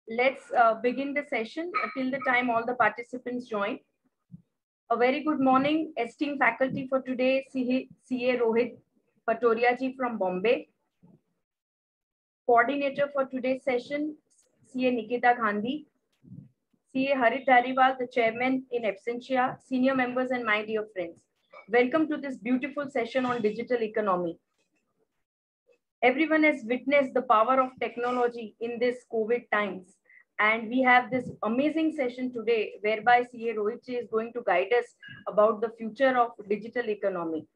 Let's begin the session till the time all the participants join. A very good morning, esteemed faculty for today, CA Rohit Patoria ji from Bombay. Coordinator for today's session, CA Nikita Gandhi. CA Harit Dhariwal, the chairman in absentia, senior members and my dear friends. Welcome to this beautiful session on digital economy. Everyone has witnessed the power of technology in this COVID times. And we have this amazing session today whereby CA Rohit is going to guide us about the future of digital economy.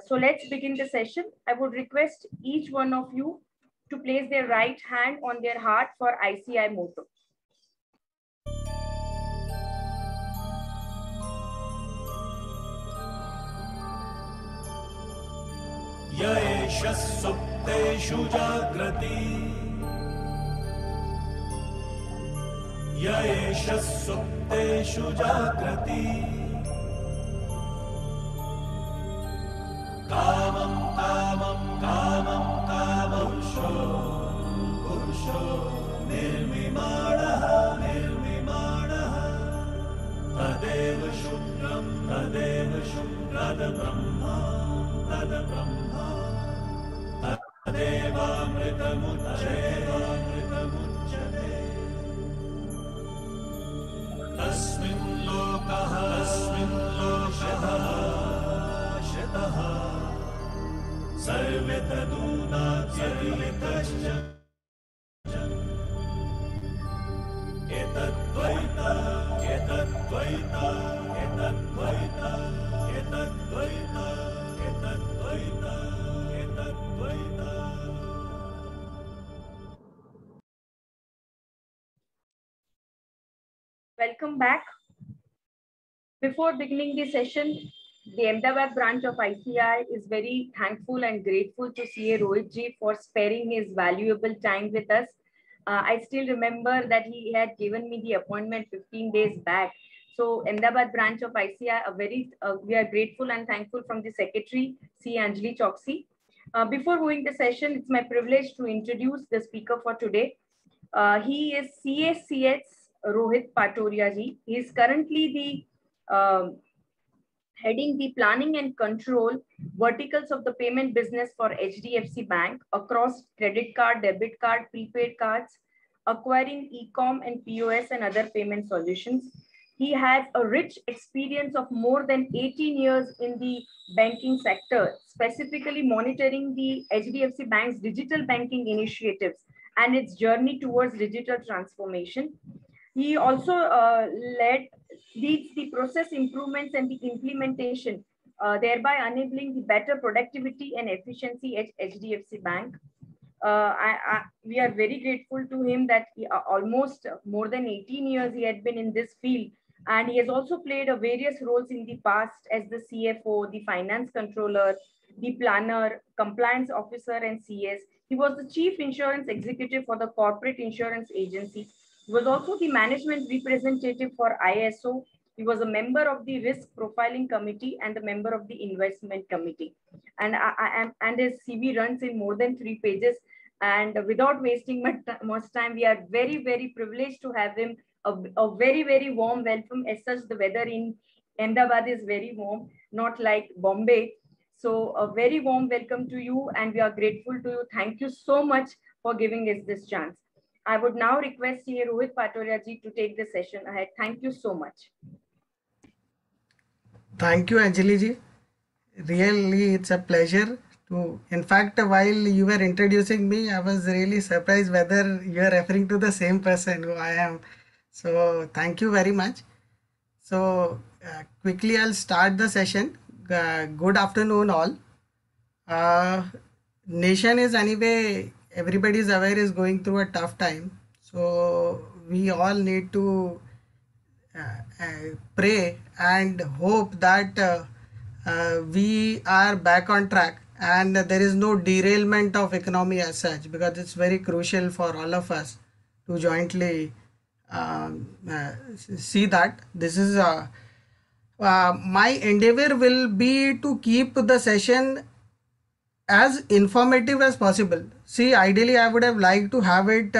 So let's begin the session. I would request each one of you to place their right hand on their heart for ICI motto. येष सुप्तेषु जाग्रति येष सुप्तेषु जाग्रति कामं कामं कामं कामंशो पुरुषो निर्विमाणः निर्विमाणः तदेव शुक्रं तदेव शुक्रब्रह्मा तद्ब्रह्मा तदेवामृतमुच्यते तस्मिन् लोकः शतः सर्वे तदूनात्यलितश्च एतद्वैता एतद्वैता एतद्वैता एतद्वैता एतद्वैता एतद्वैता. Welcome back. Before beginning the session, the Ahmedabad branch of ICI is very thankful and grateful to CA Rohit ji for sparing his valuable time with us. I still remember that he had given me the appointment 15 days back. So Ahmedabad branch of ICI, we are grateful and thankful from the secretary, C. Anjali Choksi. Before going the session, it's my privilege to introduce the speaker for today. He is CACS Rohit Patoria ji. He is currently the heading the planning and control verticals of the payment business for HDFC Bank across credit card, debit card, prepaid cards, acquiring e-com and POS and other payment solutions. He has a rich experience of more than 18 years in the banking sector, specifically monitoring the HDFC Bank's digital banking initiatives and its journey towards digital transformation. He also leads the process improvements and the implementation, thereby enabling the better productivity and efficiency at HDFC Bank. We are very grateful to him that almost more than 18 years he had been in this field, and he has also played various roles in the past as the CFO, the finance controller, the planner, compliance officer, and CS. He was the chief insurance executive for the corporate insurance agency. He was also the management representative for ISO. He was a member of the risk profiling committee and the member of the investment committee. And his CV runs in more than 3 pages. And without wasting much time, we are very, very privileged to have him. A very, very warm welcome. As such, the weather in Ahmedabad is very warm, not like Bombay. So a very warm welcome to you, and we are grateful to you. Thank you so much for giving us this chance. I would now request CA Rohit Patoria ji to take the session ahead. Thank you so much. Thank you, Anjali ji. Really, it's a pleasure to, in fact, while you were introducing me, I was really surprised whether you are referring to the same person who I am. So thank you very much. So quickly, I'll start the session. Good afternoon, all. Nation is anyway, everybody is aware, is going through a tough time. So we all need to pray and hope that we are back on track and there is no derailment of economy as such, because it's very crucial for all of us to jointly see that. This is my endeavor will be to keep the session as informative as possible. See, ideally I would have liked to have it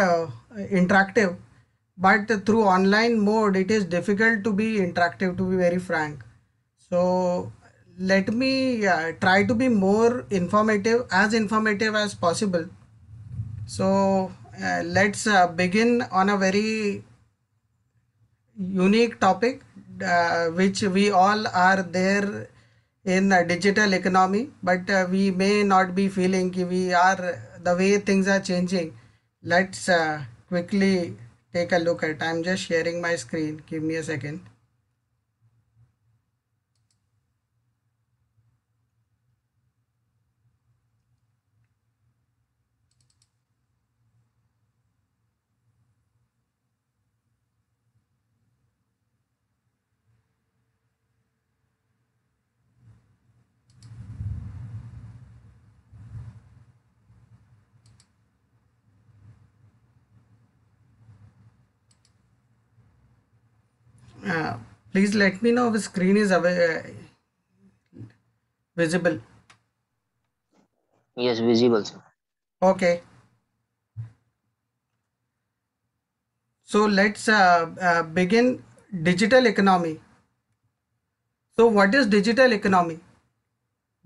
interactive, but through online mode it is difficult to be interactive, to be very frank. So let me try to be more informative, as possible. So let's begin on a very unique topic, which we all are there in a digital economy, but we may not be feeling कि we are the way things are changing. Let's quickly take a look at. I'm just sharing my screen. Give me a second. Uh, Please let me know if the screen is visible. Yes, visible, sir. Okay. So let's begin digital economy. So what is digital economy?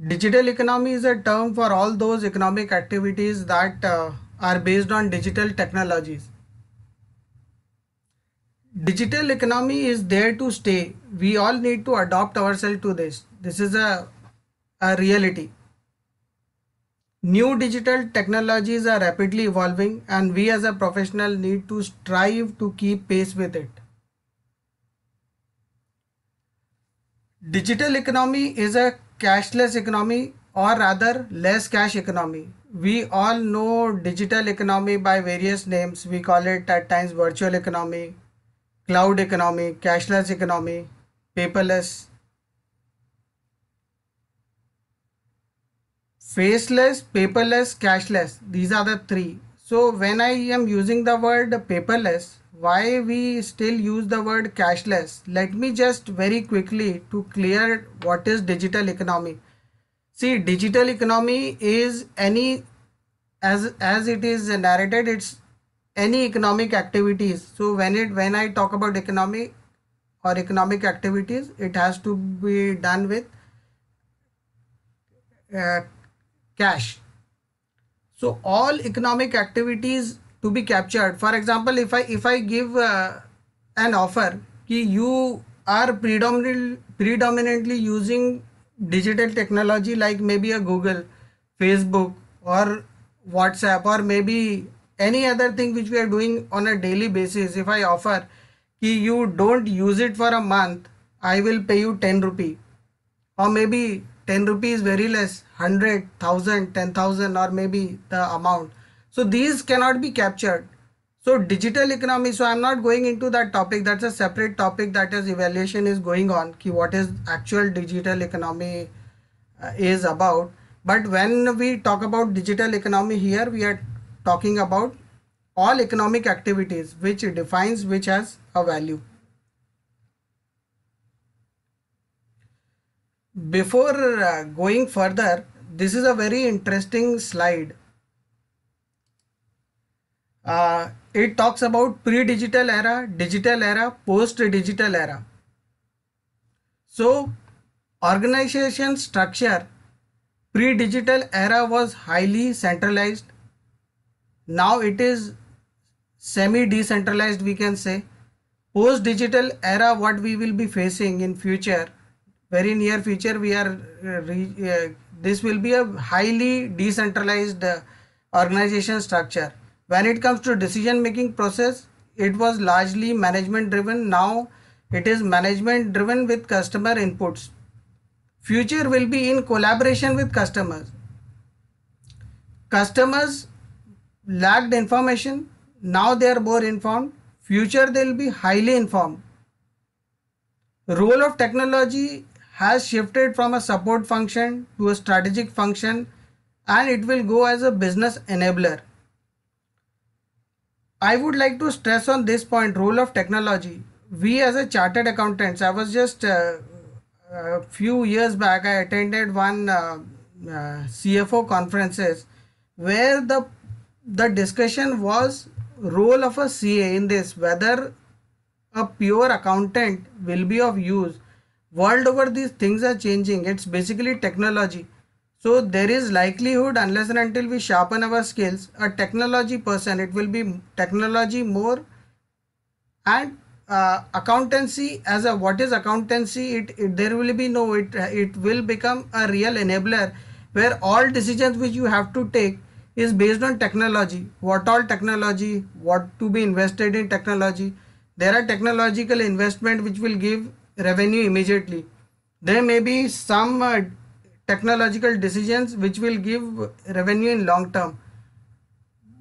Digital economy is a term for all those economic activities that are based on digital technologies. Digital economy is there to stay. We all need to adopt ourselves to this. This is a reality. New digital technologies are rapidly evolving, and we as a professional need to strive to keep pace with it. Digital economy is a cashless economy, or rather less cash economy. We all know digital economy by various names. We call it at times virtual economy, cloud economy, cashless economy, paperless, faceless, paperless, cashless. These are the three. So when I am using the word paperless, why we still use the word cashless? Let me just very quickly to clear what is digital economy. See, digital economy is any, as it is narrated, it's any economic activities. So when I talk about economy or economic activities, it has to be done with uh, cash. So all economic activities to be captured. For example, if I give an offer कि you are predominantly using digital technology like maybe a Google, Facebook, or WhatsApp, or maybe any other thing which we are doing on a daily basis. If I offer कि you don't use it for a month, I will pay you 10 rupee, or maybe 10 rupees very less, 100,000, 10,000, or maybe the amount. So these cannot be captured. So digital economy, so I'm not going into that topic. That's a separate topic, that is evaluation is going on ki what is actual digital economy is about. But when we talk about digital economy here, we are talking about all economic activities which defines which has a value. Before going further, this is a very interesting slide. It talks about pre-digital era, digital era, post-digital era. So organization structure, pre-digital era was highly centralized. Now it is semi-decentralized, we can say. Post-digital era, what we will be facing in future, very near future, we are this will be a highly decentralized organization structure. When it comes to decision making process, it was largely management driven. Now it is management driven with customer inputs. Future will be in collaboration with customers. Customers lacked information, now they are more informed. Future they will be highly informed. Role of technology has shifted from a support function to a strategic function, and it will go as a business enabler. I would like to stress on this point, role of technology. We as a chartered accountants, I was just a few years back, I attended one CFO conferences where the discussion was role of a CA in this, whether a pure accountant will be of use. World over, these things are changing. It's basically technology. So there is likelihood, unless and until we sharpen our skills, a technology person, it will be technology more. And accountancy, as a what is accountancy, it there will be no, it will become a real enabler, where all decisions which you have to take is based on technology. What all technology, what to be invested in technology. There are technological investment which will give revenue immediately. There may be some technological decisions which will give revenue in long term.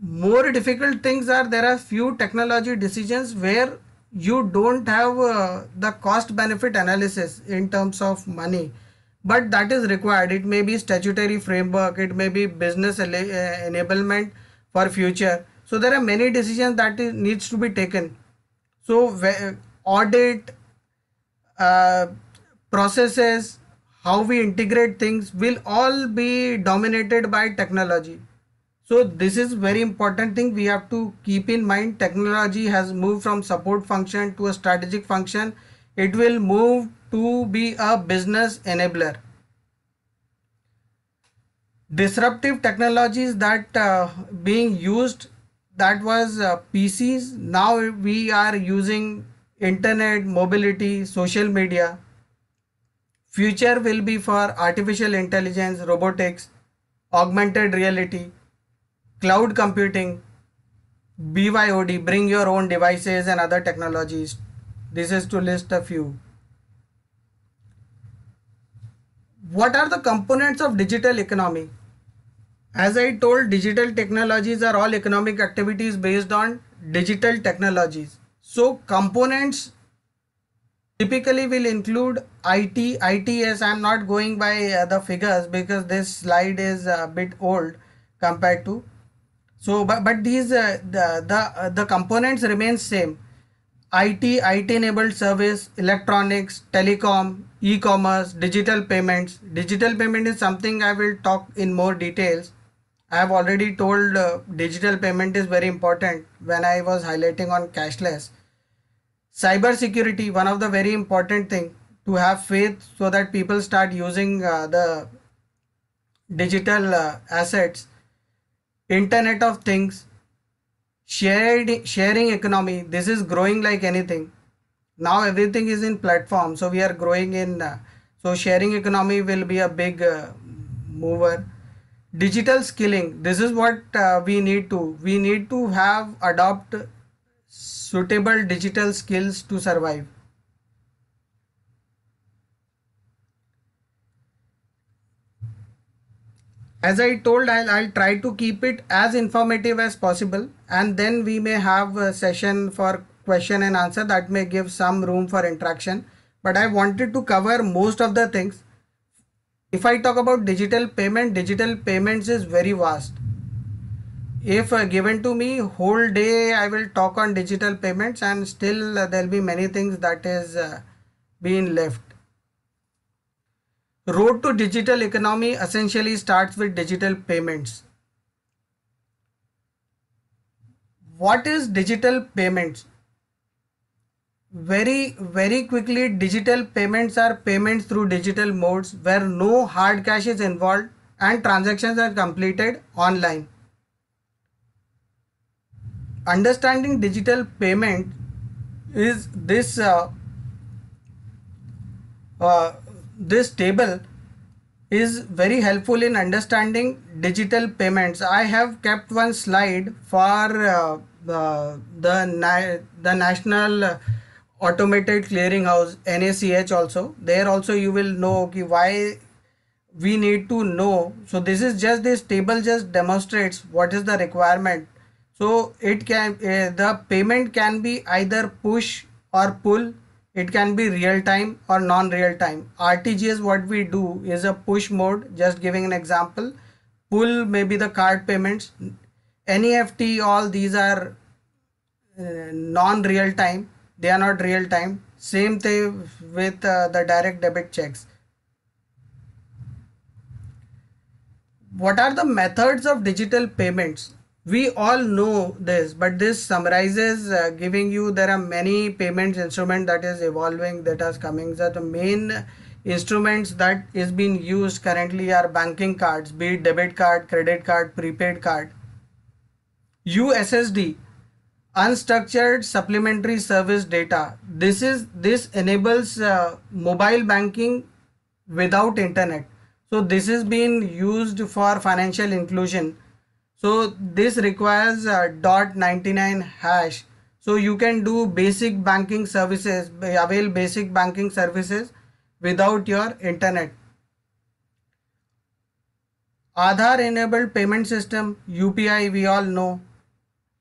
More difficult things are, there are few technology decisions where you don't have the cost benefit analysis in terms of money, but that is required. It may be statutory framework, it may be business enablement for future. So there are many decisions that needs to be taken. So audit, uh, processes, how we integrate things will all be dominated by technology. So this is very important thing we have to keep in mind. Technology has moved from support function to a strategic function. It will move to be a business enabler. Disruptive technologies that being used, that was PCs. Now we are using internet, mobility, social media. Future will be for artificial intelligence, robotics, augmented reality, cloud computing, BYOD, bring your own devices, and other technologies. This is to list a few. What are the components of digital economy? As I told, digital technologies are all economic activities based on digital technologies. So components typically will include IT. ITS, I'm not going by the figures because this slide is a bit old compared to. So, but these the components remain same. IT enabled service, electronics, telecom, e-commerce, digital payments. Digital payment is something I will talk in more details. I have already told digital payment is very important when I was highlighting on cashless. Cyber security, one of the very important thing to have faith so that people start using the digital assets. Internet of things, sharing economy, this is growing like anything. Now everything is in platform, so we are growing in so sharing economy will be a big mover. Digital skilling, this is what we need to have adopt suitable digital skills to survive. As I told, I'll try to keep it as informative as possible, and then we may have a session for question and answer that may give some room for interaction. But I wanted to cover most of the things. If I talk about digital payment, digital payments is very vast. If given to me whole day, I will talk on digital payments, and still there'll be many things that is being left. Road to digital economy essentially starts with digital payments. What is digital payments? Very quickly, digital payments are payments through digital modes where no hard cash is involved and transactions are completed online. Understanding digital payment is this table is very helpful in understanding digital payments. I have kept one slide for the National Automated Clearinghouse, NACH also. There also you will know ki why we need to know. So this is just, this table just demonstrates what is the requirement. So it can the payment can be either push or pull. It can be real time or non-real time. RTGS, what we do is a push mode, just giving an example. Pull maybe the card payments. NEFT, all these are non-real time. They are not real time. Same thing with the direct debit checks. What are the methods of digital payments? We all know this, but this summarizes, giving you there are many payments instrument that is evolving, that is coming. So the main instruments that is being used currently are banking cards, be it debit card, credit card, prepaid card. USSD, unstructured supplementary service data. This enables mobile banking without internet. So this is being used for financial inclusion. So this requires .99 hash. So you can do basic banking services, avail basic banking services without your internet. Aadhaar enabled payment system, UPI, we all know.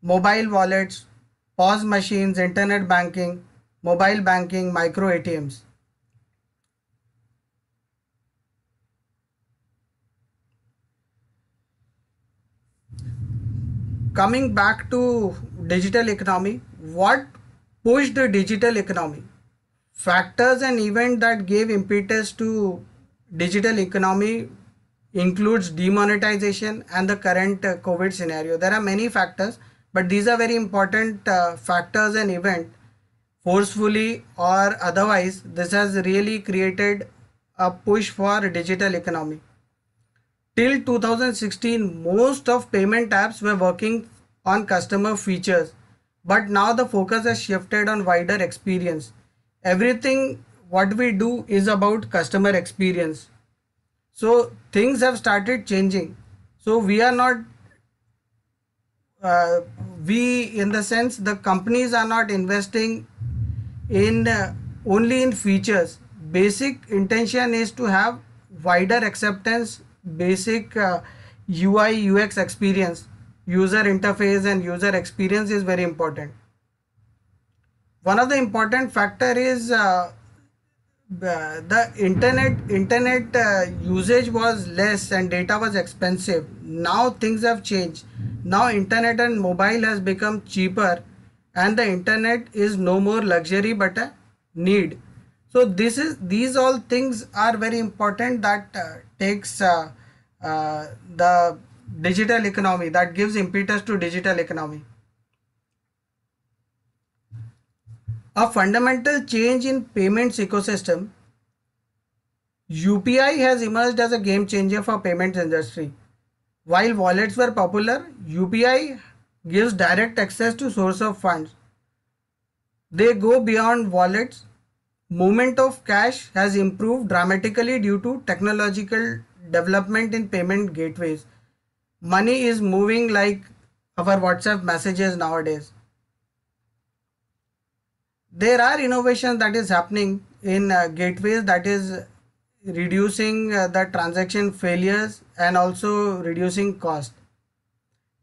Mobile wallets, POS machines, internet banking, mobile banking, micro ATMs. Coming back to digital economy, what pushed the digital economy? Factors and events that gave impetus to digital economy includes demonetization and the current COVID scenario. There are many factors, but these are very important factors and event. Forcefully or otherwise, this has really created a push for digital economy. Till 2016, most of payment apps were working on customer features, but now the focus has shifted on wider experience. Everything what we do is about customer experience. So things have started changing. So we are not, uh, we in the sense the companies are not investing in only in features. Basic intention is to have wider acceptance, basic UI UX experience, user interface and user experience is very important. One of the important factor is the internet usage was less and data was expensive. Now things have changed. Now internet and mobile has become cheaper, and the internet is no more luxury but a need. So these all things are very important that takes the digital economy, that gives impetus to digital economy. A fundamental change in payments ecosystem, UPI has emerged as a game changer for payments industry. While wallets were popular, UPI gives direct access to source of funds. They go beyond wallets. Movement of cash has improved dramatically due to technological development in payment gateways. Money is moving like our WhatsApp messages nowadays. There are innovations that is happening in gateways, that is reducing the transaction failures and also reducing cost.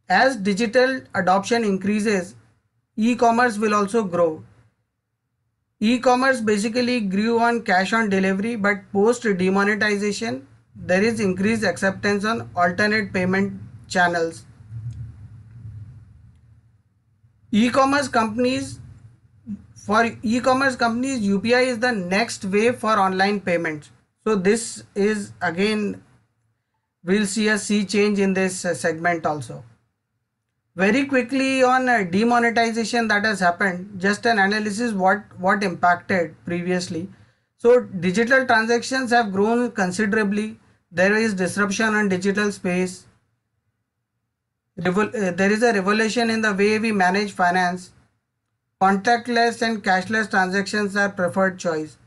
As digital adoption increases, e-commerce will also grow. E-commerce basically grew on cash on delivery, but post demonetization there is increased acceptance on alternate payment channels. E-commerce companies For e-commerce companies, UPI is the next wave for online payments. So this is again, we'll see a sea change in this segment also. Very quickly on demonetization that has happened, just an analysis what impacted previously. So digital transactions have grown considerably. There is disruption on digital space. There is a revolution in the way we manage finance. Contactless and cashless transactions are preferred choice.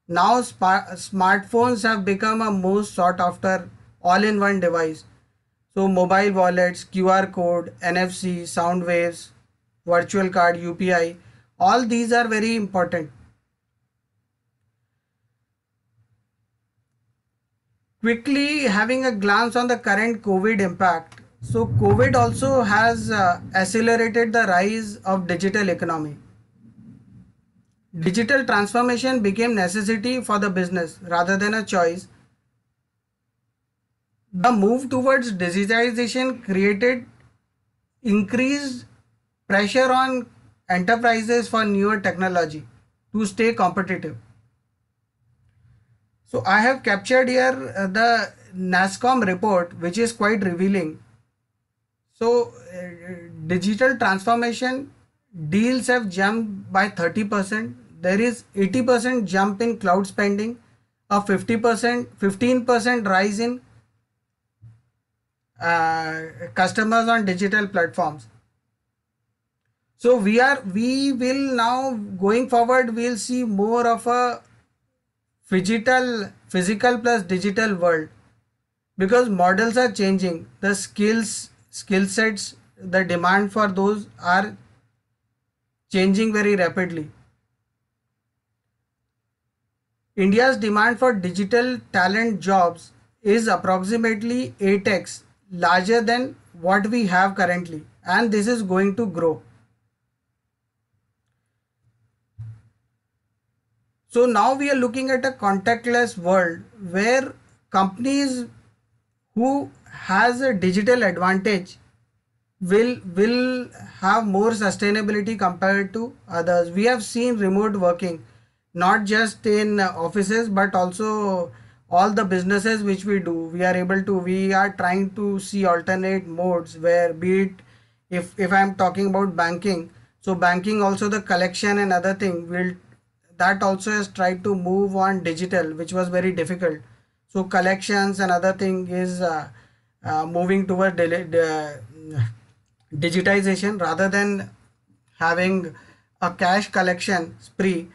Now smartphones have become a most sought after all-in-one device. So mobile wallets, QR code, NFC, sound waves, virtual card, UPI, all these are very important. Quickly having a glance on the current COVID impact. So COVID also has accelerated the rise of digital economy. Digital transformation became necessity for the business rather than a choice. The move towards digitization created increased pressure on enterprises for newer technology to stay competitive. So I have captured here the NASSCOM report, which is quite revealing. So digital transformation deals have jumped by 30%. There is 80% jump in cloud spending, a 50%, 15% rise in customers on digital platforms. So we will now going forward, we'll see more of a physical plus digital world, because models are changing, the skill sets, the demand for those are changing very rapidly. India's demand for digital talent jobs is approximately 8x larger than what we have currently, and this is going to grow. So now we are looking at a contactless world where companies who has a digital advantage will have more sustainability compared to others. We have seen remote working not just in offices but also all the businesses which we do. We are trying to see alternate modes where, be it, if I'm talking about banking, so banking also the collection and other thing will, that also has tried to move on digital, which was very difficult. So collections and other thing is moving toward digitization rather than having a cash collection spree.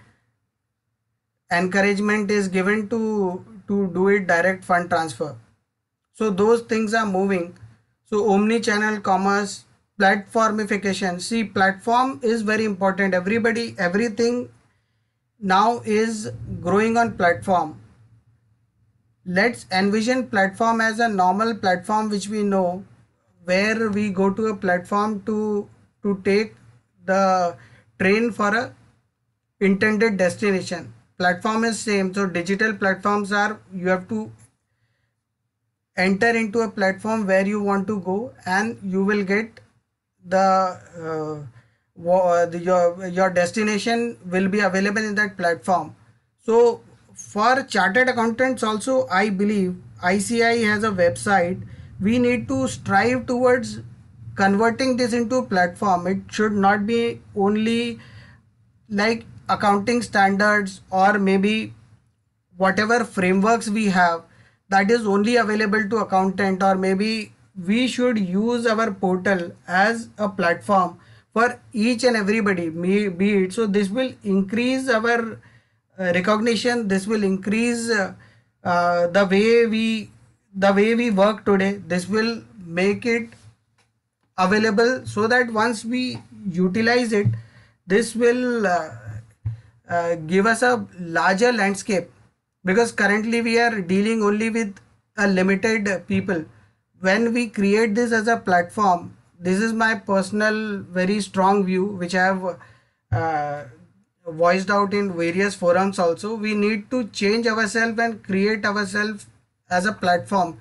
Encouragement is given to do it direct fund transfer. So those things are moving. So omni-channel commerce, platformification. See, platform is very important. Everything now is growing on platform. Let's envision platform as a normal platform which we know, where we go to a platform to take the train for a intended destination. Platform is same. So digital platforms are, you have to enter into a platform where you want to go and you will get your destination will be available in that platform. So for chartered accountants also, I believe ICI has a website. We need to strive towards converting this into a platform. It should not be only like accounting standards or maybe whatever frameworks we have, that is only available to accountant, or maybe we should use our portal as a platform for each and everybody, be it. So this will increase our recognition, this will increase the way we work today. This will make it available so that once we utilize it, this will give us a larger landscape, because currently we are dealing only with a limited people. When we create this as a platform, this is my personal very strong view which I have voiced out in various forums also. We need to change ourselves and create ourselves as a platform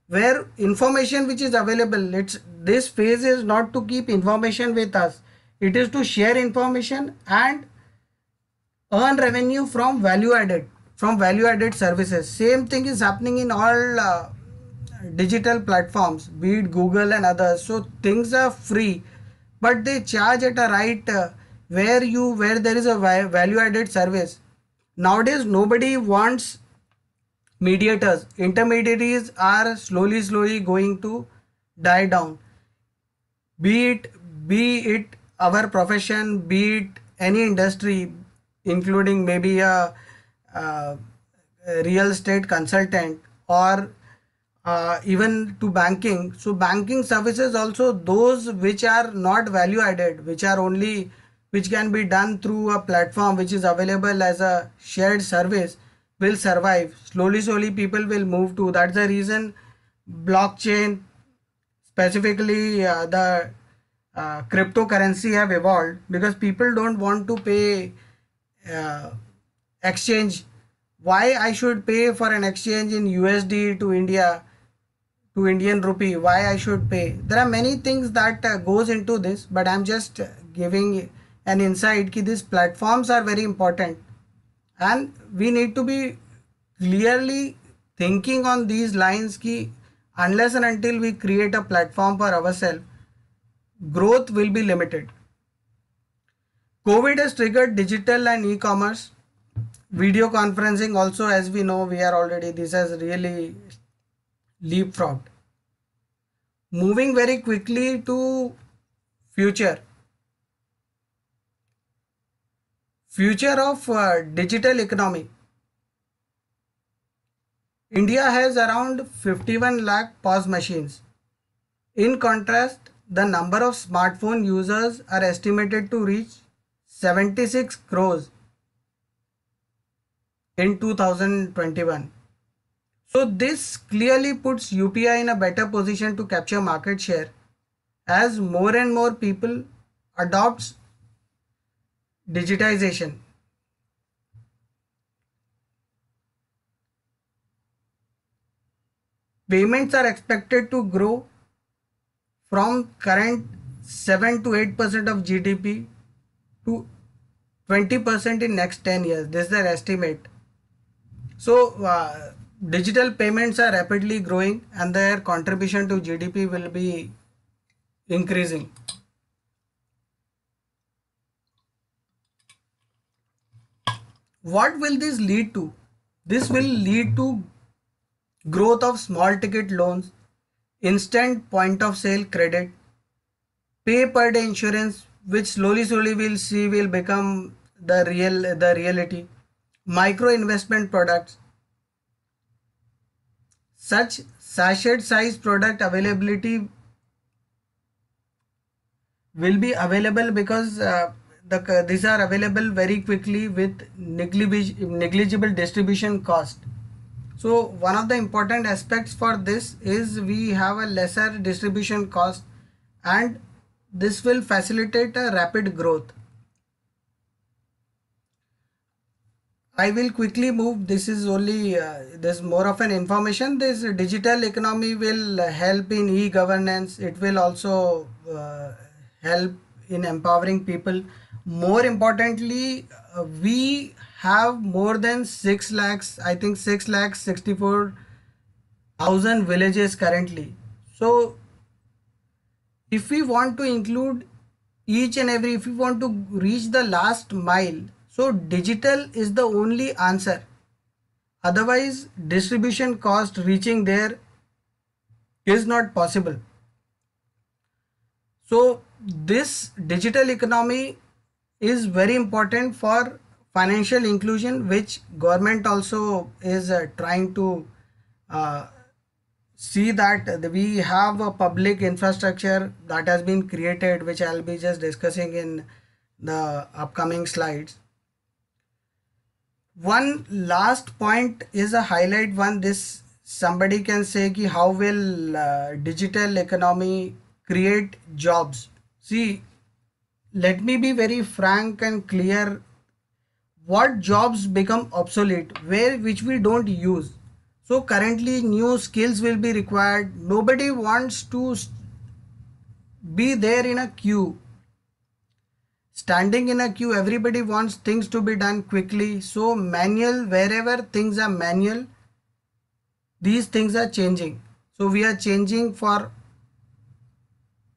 where information which is available, it's, this phase is not to keep information with us, it is to share information and earn revenue from value added services. Same thing is happening in all digital platforms, be it Google and others. So things are free but they charge at a right where there is a value added service. Nowadays nobody wants mediators. Intermediaries are slowly going to die down. Be it our profession, be it any industry, including maybe a real estate consultant, or even to banking. So banking services also, those which are not value added, which are only, which can be done through a platform which is available as a shared service, will survive. Slowly people will move to. That's the reason blockchain, specifically the cryptocurrency have evolved, because people don't want to pay uh, exchange. Why I should pay for an exchange in USD to India, to Indian rupee? Why I should pay? There are many things that goes into this, but I'm just giving an insight ki these platforms are very important, and we need to be clearly thinking on these lines ki unless and until we create a platform for ourselves, growth will be limited. COVID has triggered digital and e-commerce. Video conferencing also, as we know, this has really leapfrogged. Moving very quickly to future. Future of digital economy. India has around 51 lakh POS machines. In contrast, the number of smartphone users are estimated to reach 76 crores in 2021. So this clearly puts UPI in a better position to capture market share as more and more people adopts digitization. Payments are expected to grow from current 7 to 8% of GDP to 20% in next 10 years. This is their estimate. So digital payments are rapidly growing and their contribution to GDP will be increasing. What will this lead to? This will lead to growth of small ticket loans, instant point of sale credit, pay per day insurance, which slowly we'll see will become the reality, micro investment products. Such sachet size product availability will be available because these are available very quickly with negligible distribution cost. So one of the important aspects for this is we have a lesser distribution cost and this will facilitate a rapid growth. I will quickly move. This is only this more of an information. This digital economy will help in e-governance. It will also help in empowering people. More importantly, we have more than 6 lakhs, I think 6 lakhs 64,000 villages currently. So if we want to include each and every, if we want to reach the last mile, so digital is the only answer. Otherwise, distribution cost reaching there is not possible. So this digital economy is very important for financial inclusion, which government also is trying to see that we have a public infrastructure that has been created, which I'll be just discussing in the upcoming slides. One last point is a highlight one. This somebody can say ki how will digital economy create jobs. See, let me be very frank and clear. What jobs become obsolete, which we don't use. So currently new skills will be required. Nobody wants to be there in a queue. Standing in a queue, everybody wants things to be done quickly. So manual, wherever things are manual, these things are changing. So we are changing for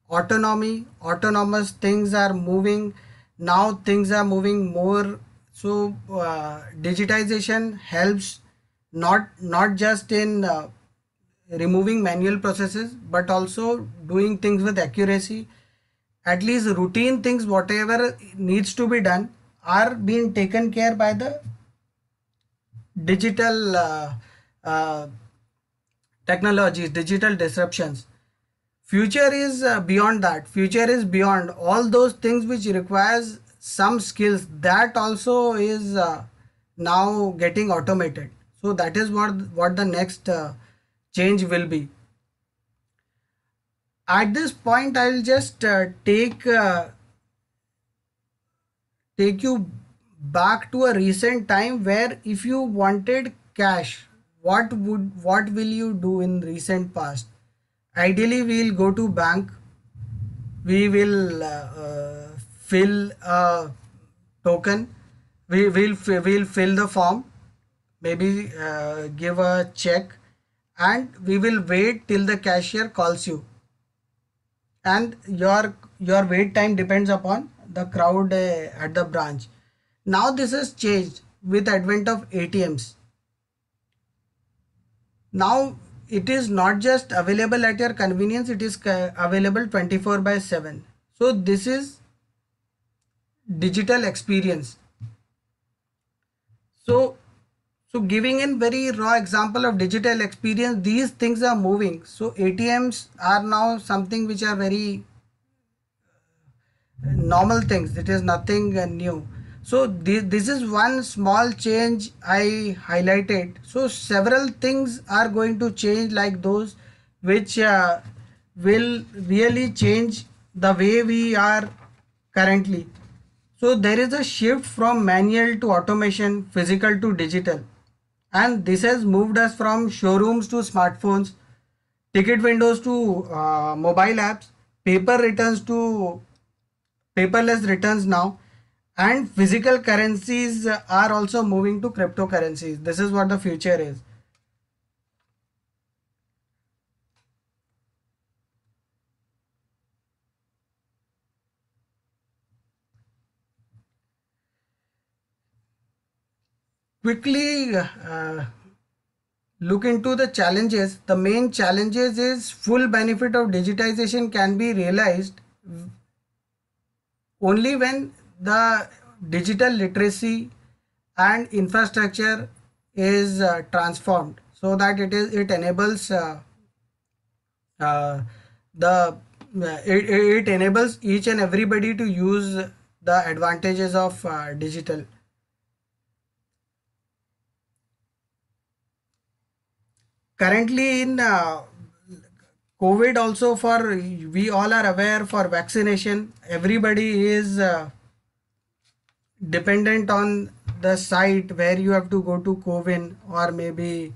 autonomy. Autonomous things are moving. Now things are moving more. So digitization helps not just in removing manual processes, but also doing things with accuracy. At least routine things, whatever needs to be done, are being taken care by the digital technologies, digital disruptions. Future is beyond that. Future is beyond all those things which requires some skills. That also is now getting automated. So that is what the next change will be. At this point, I will just take you back to a recent time where if you wanted cash, what will you do in recent past? Ideally, we'll go to bank. We will fill a token. We'll fill the form. Maybe give a check, and we will wait till the cashier calls you. And your your wait time depends upon the crowd at the branch. Now this has changed with advent of ATMs. Now it is not just available at your convenience, it is available 24 by 7. So this is digital experience. So giving in very raw example of digital experience, these things are moving. So ATMs are now something which are very normal things. It is nothing new. So this is one small change I highlighted. So several things are going to change like those which will really change the way we are currently. So there is a shift from manual to automation, physical to digital. And this has moved us from showrooms to smartphones, ticket windows to mobile apps, paper returns to paperless returns now, and physical currencies are also moving to cryptocurrencies. This is what the future is. Quickly look into the challenges. The main challenges is full benefit of digitization can be realized only when the digital literacy and infrastructure is transformed, so that it enables uh, the it enables each and everybody to use the advantages of digital. Currently in COVID also, for we all are aware, for vaccination everybody is dependent on the site where you have to go to Cowin or maybe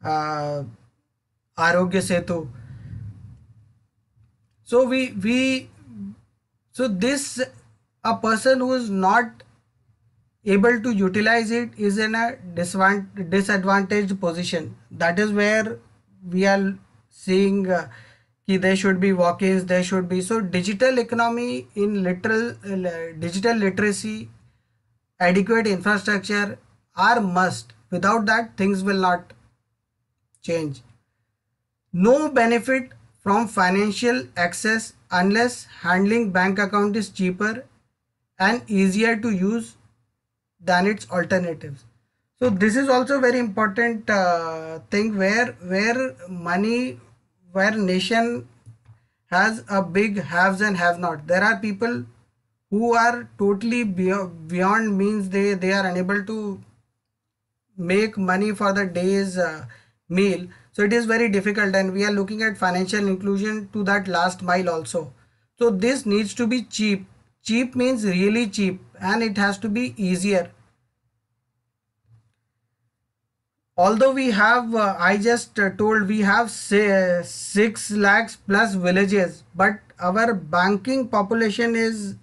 uh, Arogya Setu. So this, a person who is not able to utilize it is in a disadvantaged position. That is where we are seeing कि there should be walk-ins, there should be, so digital economy in literal digital literacy, adequate infrastructure are must. Without that, things will not change. No benefit from financial access unless handling bank account is cheaper and easier to use than its alternatives. So this is also very important thing where money, where nation has a big haves and have not. There are people who are totally beyond means. They are unable to make money for the day's meal. So it is very difficult, and we are looking at financial inclusion to that last mile also. So this needs to be cheap. Cheap means really cheap, and it has to be easier. Although we have, I just told we have say 6 lakhs plus villages, but our banking population is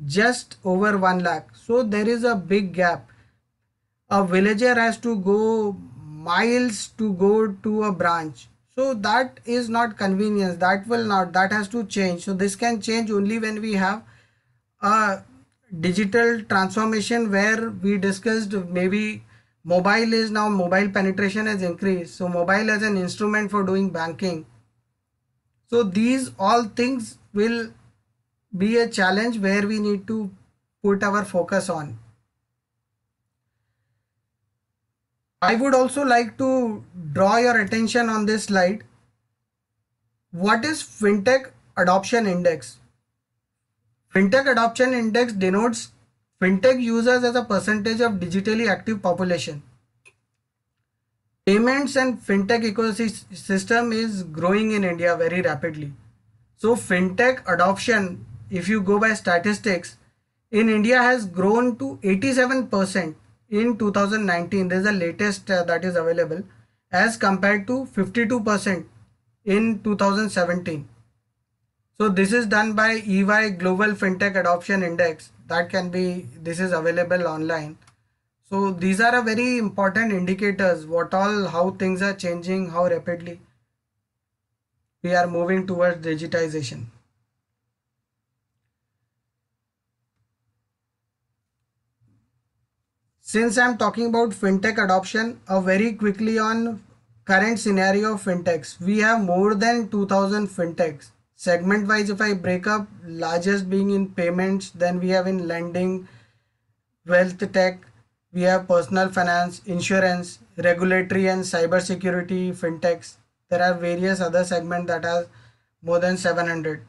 just over 1 lakh. So there is a big gap. A villager has to go miles to go to a branch. So that is not convenience. That will not, that has to change. So this can change only when we have a digital transformation, where we discussed maybe mobile is now, mobile penetration has increased. So mobile as an instrument for doing banking. So these all things will be a challenge where we need to put our focus on. I would also like to draw your attention on this slide. What is FinTech Adoption Index? FinTech Adoption Index denotes FinTech users as a percentage of digitally active population. Payments and FinTech ecosystem is growing in India very rapidly. So FinTech adoption, if you go by statistics, in India has grown to 87% in 2019. This is the latest that is available, as compared to 52% in 2017. So this is done by EY Global FinTech Adoption Index. That can be, this is available online. So these are a very important indicators, what all, how things are changing, how rapidly we are moving towards digitization. Since I'm talking about fintech adoption, very quickly on current scenario of fintechs. We have more than 2000 fintechs. Segment wise, if I break up, largest being in payments, then we have in lending, wealth tech, we have personal finance, insurance, regulatory and cyber security fintechs. There are various other segments that are more than 700.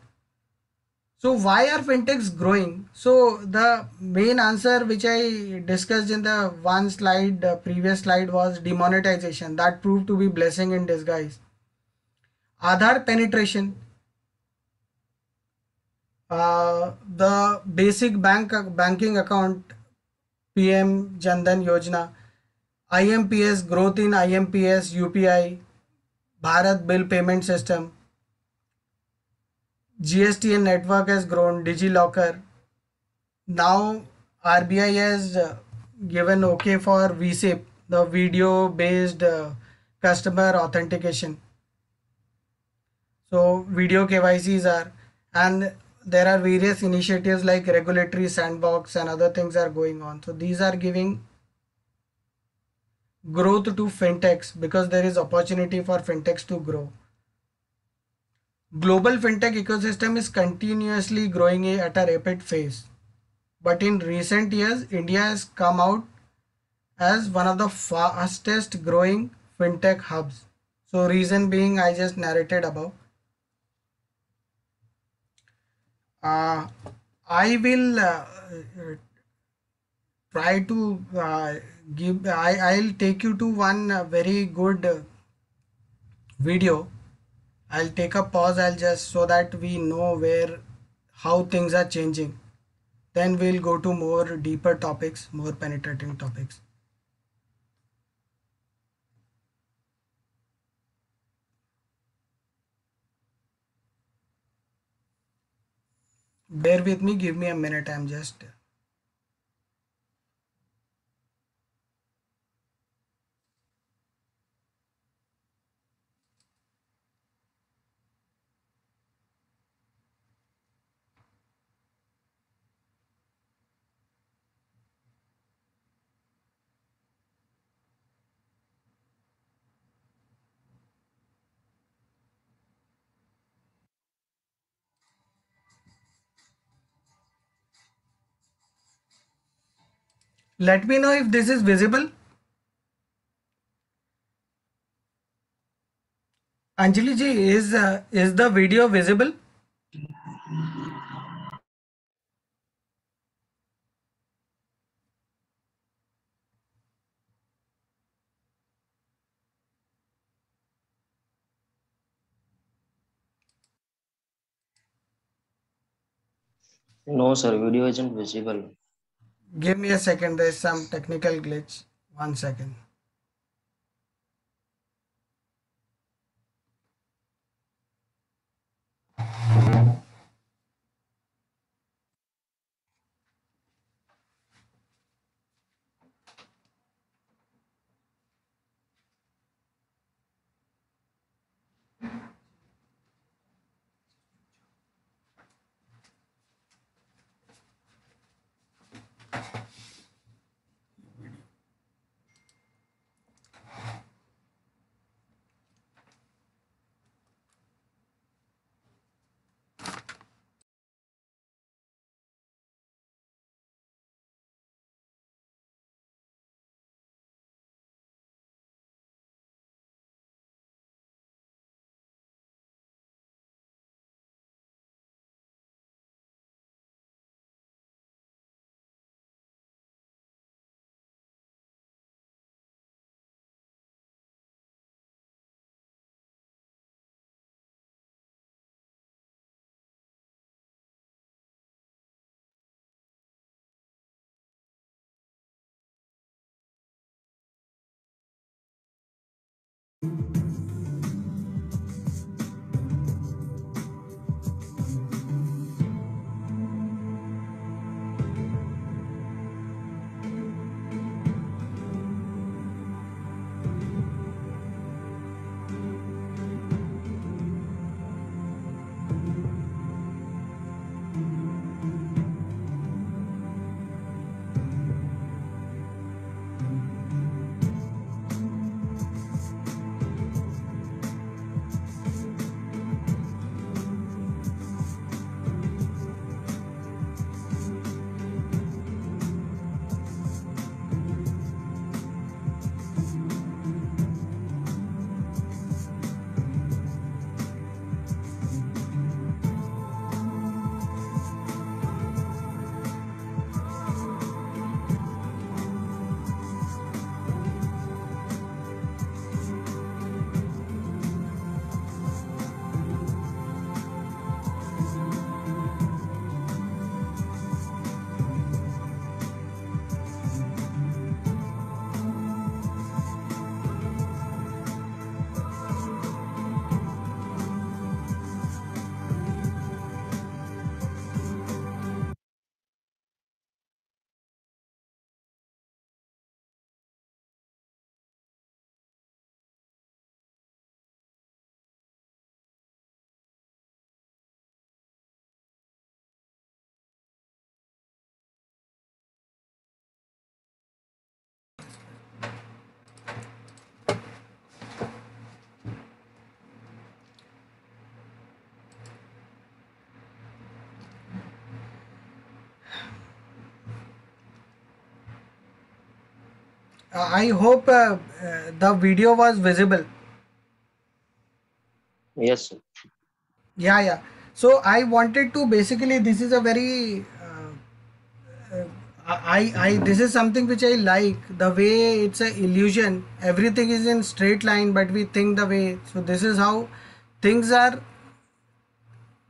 So why are fintechs growing? So the main answer which I discussed in the one slide, previous slide, was demonetization. That proved to be blessing in disguise. Aadhaar penetration, the basic banking account, PM Jandan Yojana, IMPS, growth in IMPS, UPI, Bharat Bill Payment System, GSTN network has grown, DigiLocker. Now RBI has given okay for VSIP, the video based customer authentication. So video KYCs are, and there are various initiatives like regulatory sandbox and other things are going on. So these are giving growth to fintechs because there is opportunity for fintechs to grow. Global fintech ecosystem is continuously growing at a rapid pace. But in recent years, India has come out as one of the fastest growing fintech hubs. So reason being I just narrated above. Uh, I will try to I'll take you to one very good video. I'll take a pause. I'll just so that we know where how things are changing. Then we'll go to more deeper topics, more penetrating topics. Bear with me, give me a minute. I'm just let me know if this is visible. Anjali ji, is the video visible? No, sir, video isn't visible. Give me a second. There's some technical glitch. 1 second. I hope the video was visible. Yes, sir. Yeah, yeah. So I wanted to basically, this is a very this is something which I like, the way it's a illusion. Everything is in straight line, but we think the way. So this is how things are,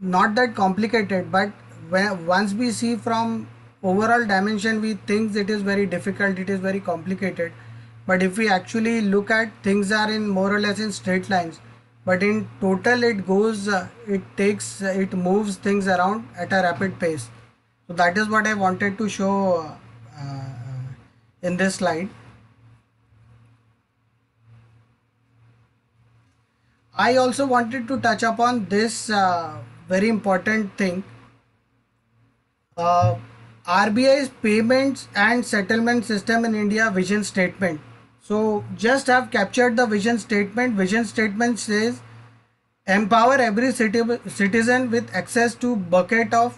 not that complicated, but when once we see from overall dimension, we think it is very difficult, it is very complicated. But if we actually look at, things are in more or less in straight lines, but in total it goes it moves things around at a rapid pace. So that is what I wanted to show in this slide. I also wanted to touch upon this very important thing, uh, RBI's payments and settlement system in India vision statement. So just have captured the vision statement. Vision statement says empower every citizen with access to bucket of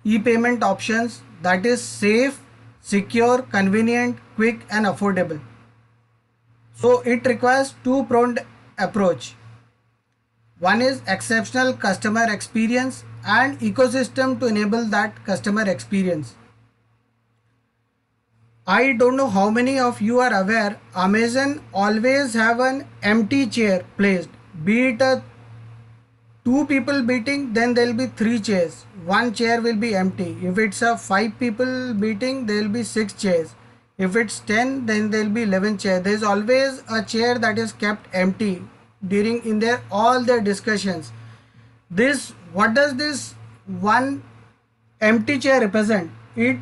e-payment options that is safe, secure, convenient, quick and affordable. So it requires two-pronged approach. One is exceptional customer experience and ecosystem to enable that customer experience. I don't know how many of you are aware, Amazon always have an empty chair placed. Be it a two people meeting, then there will be three chairs. One chair will be empty. If it's a five people meeting, there will be six chairs. If it's 10, then there will be 11 chairs. There is always a chair that is kept empty during in their all their discussions. This, what does this one empty chair represent? It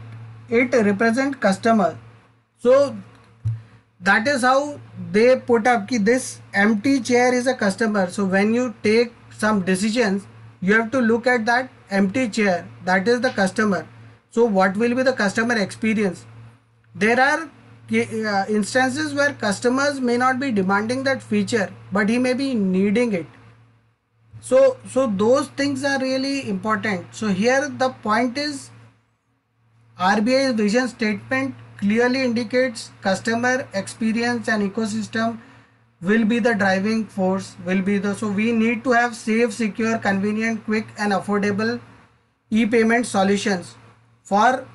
represent customer. So that is how they put up ki this empty chair is a customer. So when you take some decisions, you have to look at that empty chair, that is the customer. So what will be the customer experience? There are instances where customers may not be demanding that feature, but he may be needing it. So those things are really important. So here the point is, RBI's vision statement clearly indicates customer experience and ecosystem will be the driving force, will be the, so we need to have safe, secure, convenient, quick and affordable e-payment solutions for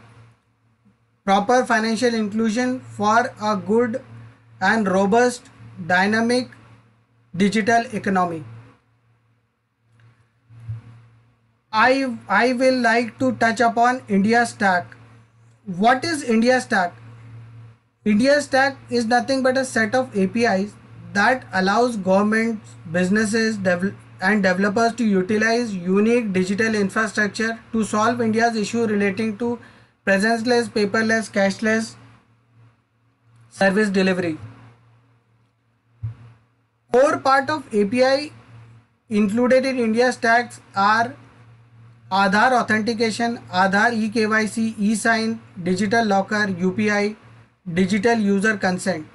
proper financial inclusion, for a good and robust dynamic digital economy. I will like to touch upon India Stack. What is India Stack? India Stack is nothing but a set of APIs that allows governments, businesses, and developers to utilize unique digital infrastructure to solve India's issue relating to presence-less, paperless, cashless service delivery. Core part of API included in India Stacks are Aadhaar authentication, Aadhaar eKYC, eSign, digital locker, UPI, digital user consent.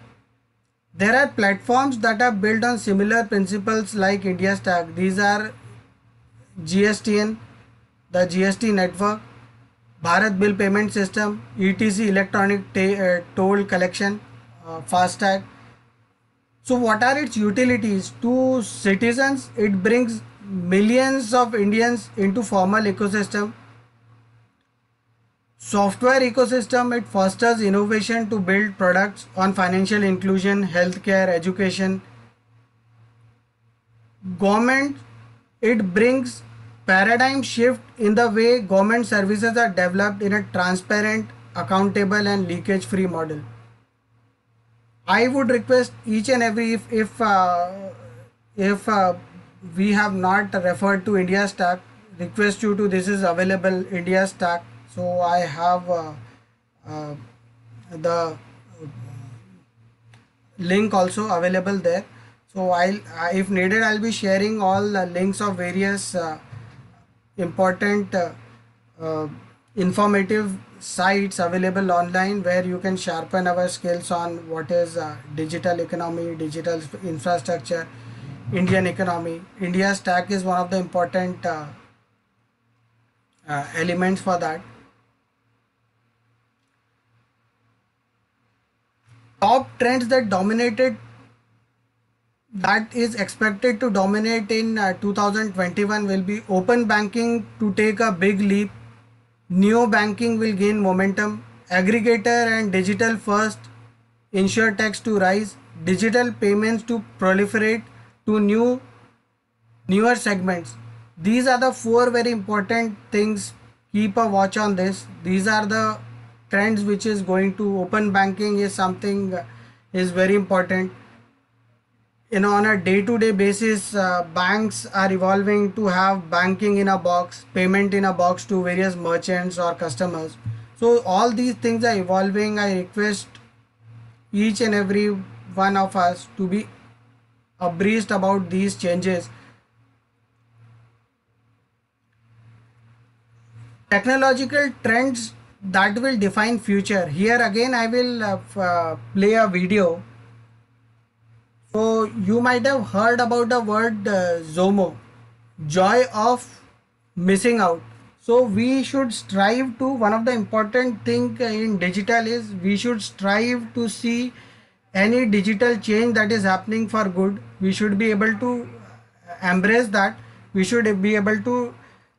There are platforms that are built on similar principles like India Stack. These are GSTN, the GST network, Bharat Bill Payment System, ETC electronic toll collection, FASTag. So what are its utilities? To citizens, it brings millions of Indians into formal ecosystem. Software ecosystem, it fosters innovation to build products on financial inclusion, healthcare, education. Government, it brings paradigm shift in the way government services are developed in a transparent, accountable and leakage free model. I would request each and every, if we have not referred to India Stack, request you to, this is available India Stack. So I have the link also available there. So I'll if needed, I'll be sharing all the links of various important informative sites available online where you can sharpen our skills on what is digital economy, digital infrastructure, Indian economy. India Stack is one of the important elements for that. top trends that is expected to dominate in 2021 will be open banking to take a big leap, neo banking will gain momentum, aggregator and digital first insurtechs to rise, digital payments to proliferate to newer segments. These are the four very important things. Keep a watch on this. These are the trends which is going to. Open banking is something is very important. On a day-to-day basis, banks are evolving to have banking in a box, payment in a box to various merchants or customers. So all these things are evolving. I request each and every one of us to be abreast about these changes. Technological trends that will define future. Here again I will play a video. So you might have heard about the word ZOMO, joy of missing out. So we should strive to, one of the important thing in digital is we should strive to see any digital change that is happening for good. We should be able to embrace that. We should be able to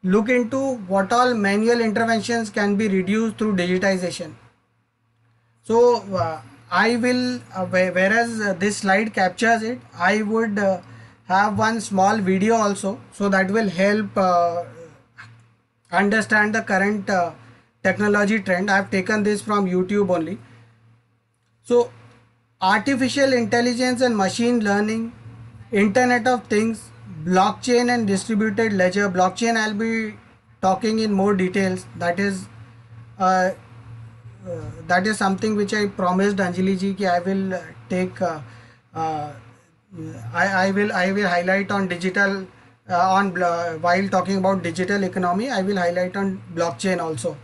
look into what all manual interventions can be reduced through digitization. So I will, whereas this slide captures it, I would have one small video also, so that will help understand the current technology trend. I have taken this from YouTube only. So artificial intelligence and machine learning, Internet of Things, blockchain and distributed ledger. Blockchain I'll be talking in more details. That is something which I promised Anjali ji ki I will take. I will highlight on digital while talking about digital economy. I will highlight on blockchain also.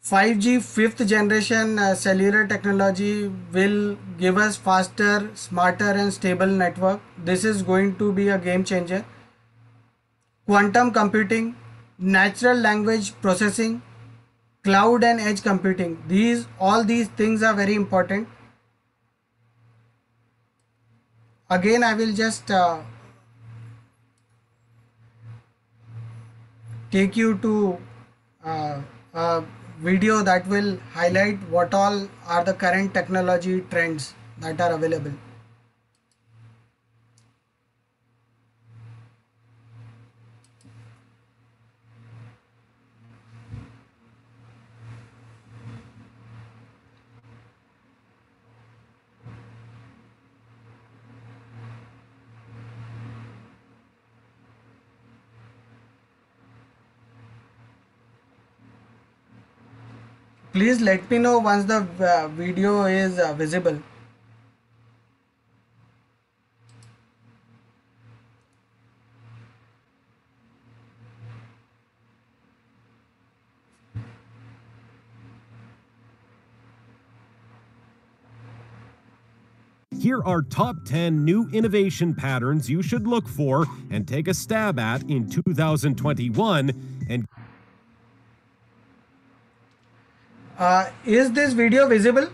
5G fifth generation cellular technology will give us faster, smarter and stable network. This is going to be a game changer. Quantum computing, natural language processing, cloud and edge computing. All these things are very important. Again, I will just take you to a video that will highlight what all are the current technology trends that are available. Please let me know once the video is visible. Here are top 10 new innovation patterns you should look for and take a stab at in 2021. And is this video visible?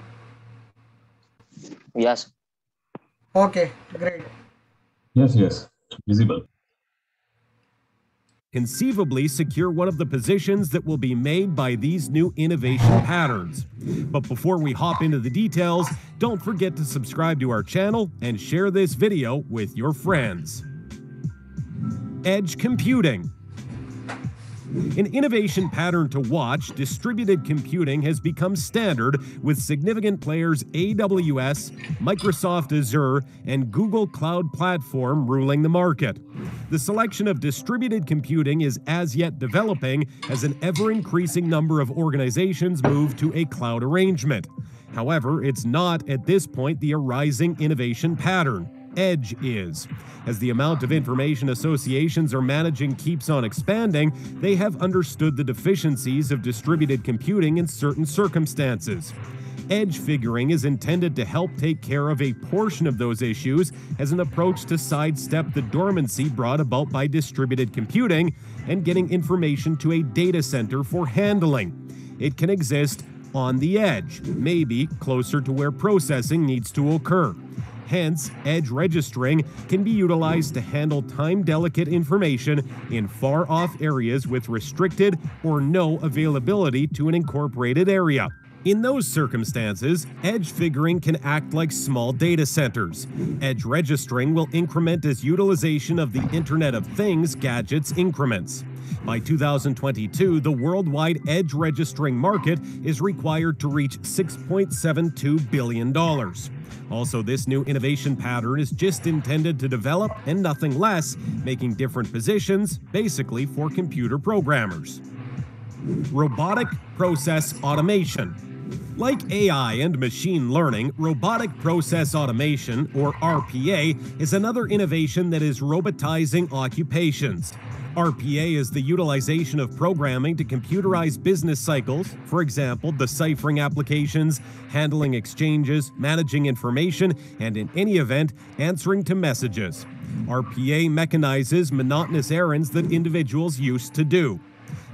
Yes. Okay, great. Yes, visible. conceivably secure one of the positions that will be made by these new innovation patterns. But before we hop into the details, don't forget to subscribe to our channel and share this video with your friends. Edge computing. An innovation pattern to watch, distributed computing has become standard with significant players AWS, Microsoft Azure, and Google Cloud Platform ruling the market. The selection of distributed computing is as yet developing as an ever-increasing number of organizations move to a cloud arrangement. However, it's not at this point the arising innovation pattern. Edge is. As the amount of information associations are managing keeps on expanding, they have understood the deficiencies of distributed computing in certain circumstances. Edge figuring is intended to help take care of a portion of those issues as an approach to sidestep the dormancy brought about by distributed computing and getting information to a data center for handling. It can exist on the edge, maybe closer to where processing needs to occur. Hence, edge registering can be utilized to handle time-delicate information in far-off areas with restricted or no availability to an incorporated area. In those circumstances, edge figuring can act like small data centers. Edge registering will increment as utilization of the Internet of Things gadgets increments. By 2022, the worldwide edge registering market is required to reach $6.72 billion. Also, this new innovation pattern is just intended to develop and nothing less, making different positions basically for computer programmers. Robotic process automation. Like AI and machine learning, robotic process automation, or RPA, is another innovation that is robotizing occupations. RPA is the utilization of programming to computerize business cycles, for example, deciphering applications, handling exchanges, managing information, and in any event, answering to messages. RPA mechanizes monotonous errands that individuals used to do.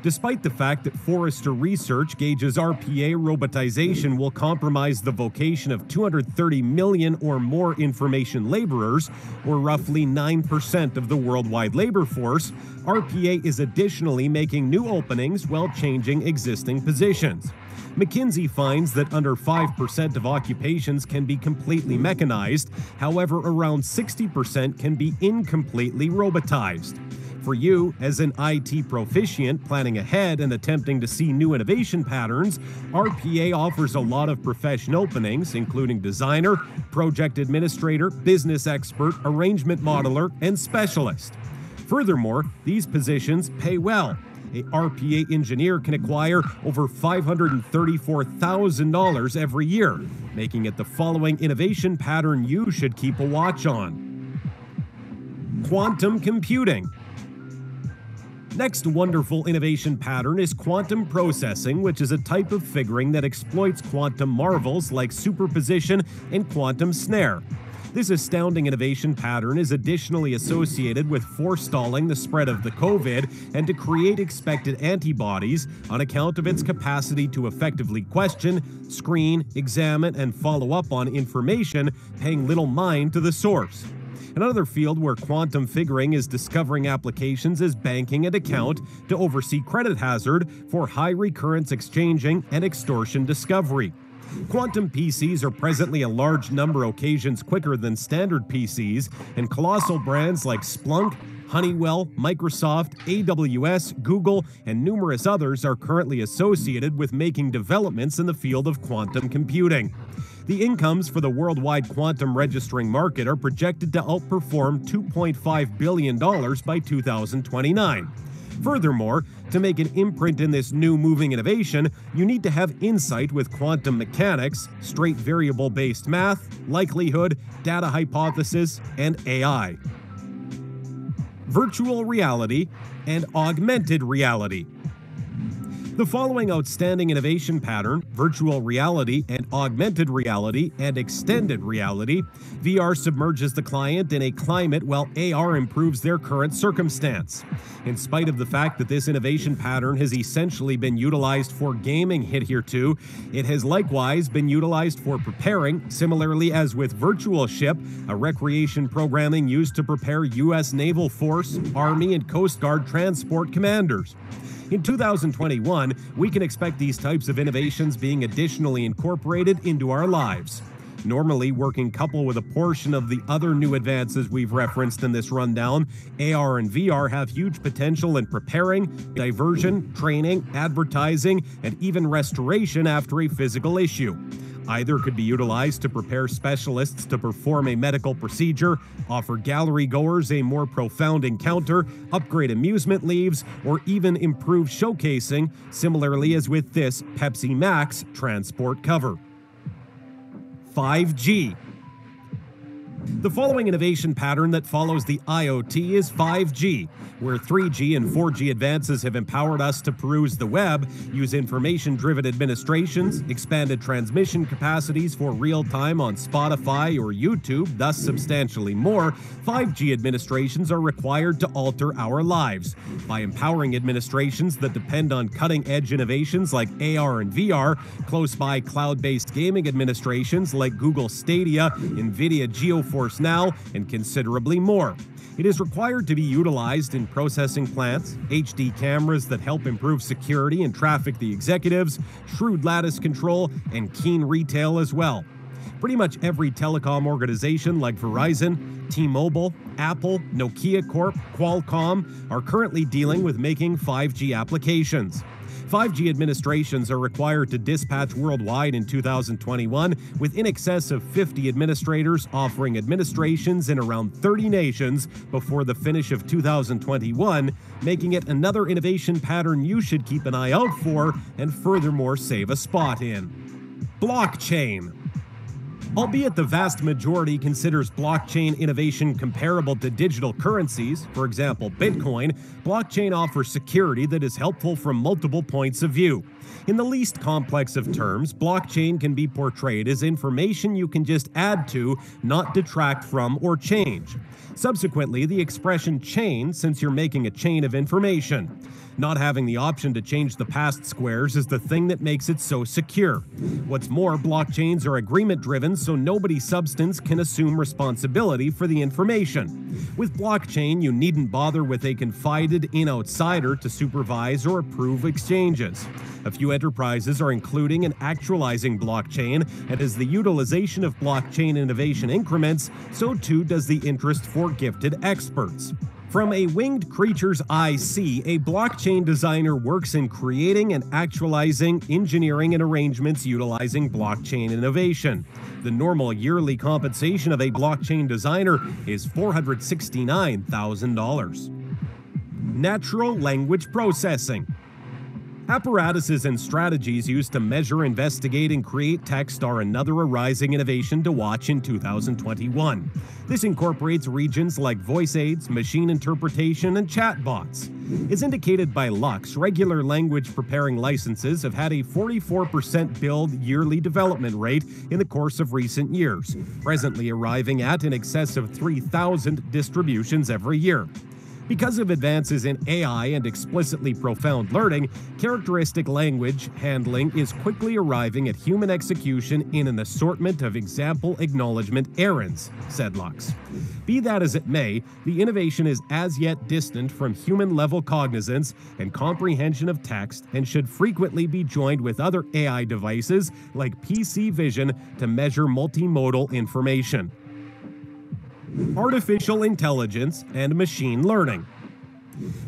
Despite the fact that Forrester Research gauges RPA robotization will compromise the vocation of 230 million or more information laborers, or roughly 9% of the worldwide labor force, RPA is additionally making new openings while changing existing positions. McKinsey finds that under 5% of occupations can be completely mechanized, however, around 60% can be incompletely robotized. For you, as an IT proficient planning ahead and attempting to see new innovation patterns, RPA offers a lot of profession openings, including designer, project administrator, business expert, arrangement modeler, and specialist. Furthermore, these positions pay well. A RPA engineer can acquire over $534,000 every year, making it the following innovation pattern you should keep a watch on. Quantum computing. Next wonderful innovation pattern is quantum processing, which is a type of figuring that exploits quantum marvels like superposition and quantum snare. This astounding innovation pattern is additionally associated with forestalling the spread of the COVID and to create expected antibodies on account of its capacity to effectively question, screen, examine, and follow up on information, paying little mind to the source. Another field where quantum figuring is discovering applications is banking and account to oversee credit hazard for high recurrence exchanging and extortion discovery. Quantum PCs are presently a large number of occasions quicker than standard PCs, and colossal brands like Splunk, Honeywell, Microsoft, AWS, Google, and numerous others are currently associated with making developments in the field of quantum computing. The incomes for the worldwide quantum registering market are projected to outperform $2.5 billion by 2029. Furthermore, to make an imprint in this new moving innovation, you need to have insight with quantum mechanics, straight variable-based math, likelihood, data hypothesis, and AI. Virtual reality and augmented reality. The following outstanding innovation pattern, virtual reality and augmented reality and extended reality, VR submerges the client in a climate while AR improves their current circumstance. In spite of the fact that this innovation pattern has essentially been utilized for gaming hitherto, it has likewise been utilized for preparing, similarly as with Virtual Ship, a recreation programming used to prepare U.S. Naval Force, Army, and Coast Guard transport commanders. In 2021, we can expect these types of innovations being additionally incorporated into our lives. Normally working couple with a portion of the other new advances we've referenced in this rundown, AR and VR have huge potential in preparing, diversion, training, advertising, and even restoration after a physical issue. Either could be utilized to prepare specialists to perform a medical procedure, offer gallery goers a more profound encounter, upgrade amusement leaves, or even improve showcasing, similarly as with this Pepsi Max transport cover. 5G. The following innovation pattern that follows the IoT is 5G, where 3G and 4G advances have empowered us to peruse the web, use information-driven administrations, expanded transmission capacities for real-time on Spotify or YouTube, thus substantially more. 5G administrations are required to alter our lives by empowering administrations that depend on cutting-edge innovations like AR and VR, close-by cloud-based gaming administrations like Google Stadia, NVIDIA GeForce Now, and considerably more. It is required to be utilized in processing plants, HD cameras that help improve security and traffic the executives, shrewd lattice control, and keen retail as well. Pretty much every telecom organization like Verizon, T-Mobile, Apple, Nokia Corp, Qualcomm are currently dealing with making 5G applications. 5G administrations are required to dispatch worldwide in 2021, with in excess of 50 administrators offering administrations in around 30 nations before the finish of 2021, making it another innovation pattern you should keep an eye out for and furthermore save a spot in. Blockchain. Albeit the vast majority considers blockchain innovation comparable to digital currencies, for example Bitcoin, blockchain offers security that is helpful from multiple points of view. In the least complex of terms, blockchain can be portrayed as information you can just add to, not detract from or change. Subsequently, the expression chain, since you're making a chain of information. Not having the option to change the past squares is the thing that makes it so secure. What's more, blockchains are agreement-driven, so nobody's substance can assume responsibility for the information. With blockchain, you needn't bother with a confided-in outsider to supervise or approve exchanges. A few enterprises are including and actualizing blockchain, and as the utilization of blockchain innovation increments, so too does the interest for gifted experts. From a winged creature's eye see, a blockchain designer works in creating and actualizing engineering and arrangements utilizing blockchain innovation. The normal yearly compensation of a blockchain designer is $469,000. Natural language processing. Apparatuses and strategies used to measure, investigate, and create text are another arising innovation to watch in 2021. This incorporates regions like voice aids, machine interpretation, and chatbots. As indicated by Lux, regular language preparing licenses have had a 44% build yearly development rate in the course of recent years, presently arriving at in excess of 3,000 distributions every year. Because of advances in AI and explicitly profound learning, characteristic language handling is quickly arriving at human execution in an assortment of example acknowledgement errands, said Lux. Be that as it may, the innovation is as yet distant from human-level cognizance and comprehension of text and should frequently be joined with other AI devices like PC vision to measure multimodal information. Artificial intelligence and machine learning.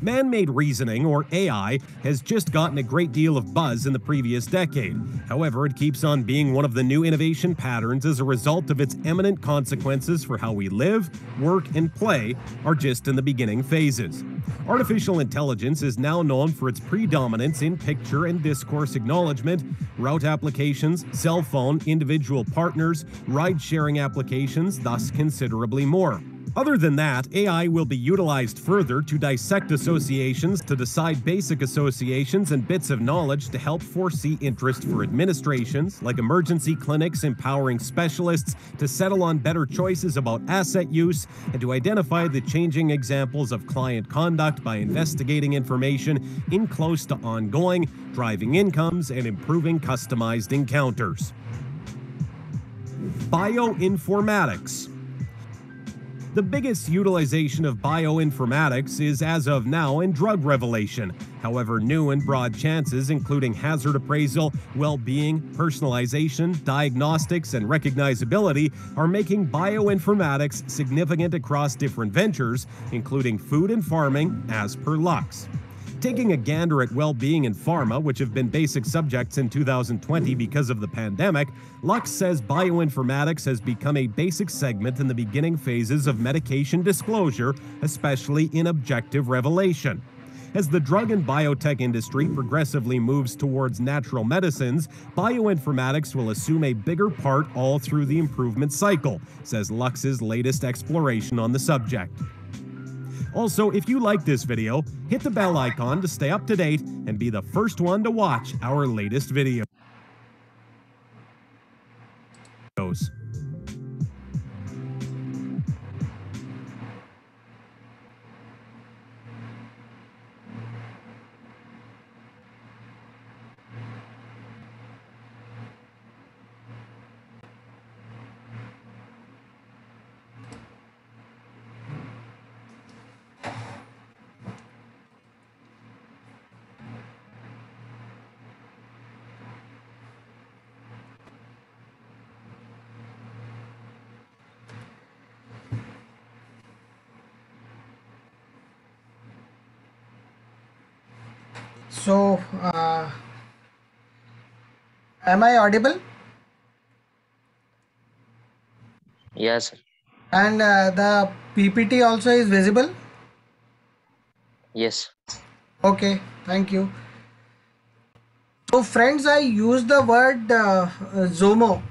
Man-made reasoning, or AI, has just gotten a great deal of buzz in the previous decade. However, it keeps on being one of the new innovation patterns as a result of its eminent consequences for how we live, work, and play are just in the beginning phases. Artificial intelligence is now known for its predominance in picture and discourse acknowledgement, route applications, cell phone, individual partners, ride-sharing applications, thus considerably more. Other than that, AI will be utilized further to dissect associations to decide basic associations and bits of knowledge to help foresee interest for administrations, like emergency clinics empowering specialists to settle on better choices about asset use and to identify the changing examples of client conduct by investigating information in close to ongoing, driving incomes, and improving customized encounters. Bioinformatics. The biggest utilization of bioinformatics is, as of now, in drug revelation. However, new and broad chances, including hazard appraisal, well-being, personalization, diagnostics, and recognizability, are making bioinformatics significant across different ventures, including food and farming, as per Lux. Taking a gander at well-being and pharma, which have been basic subjects in 2020 because of the pandemic, Lux says bioinformatics has become a basic segment in the beginning phases of medication disclosure, especially in objective revelation. As the drug and biotech industry progressively moves towards natural medicines, bioinformatics will assume a bigger part all through the improvement cycle, says Lux's latest exploration on the subject. Also, if you like this video, hit the bell icon to stay up to date and be the first one to watch our latest videos. So, am I audible? Yes, sir. And the PPT also is visible? Yes. Okay, thank you. So friends, I use the word ZOMO,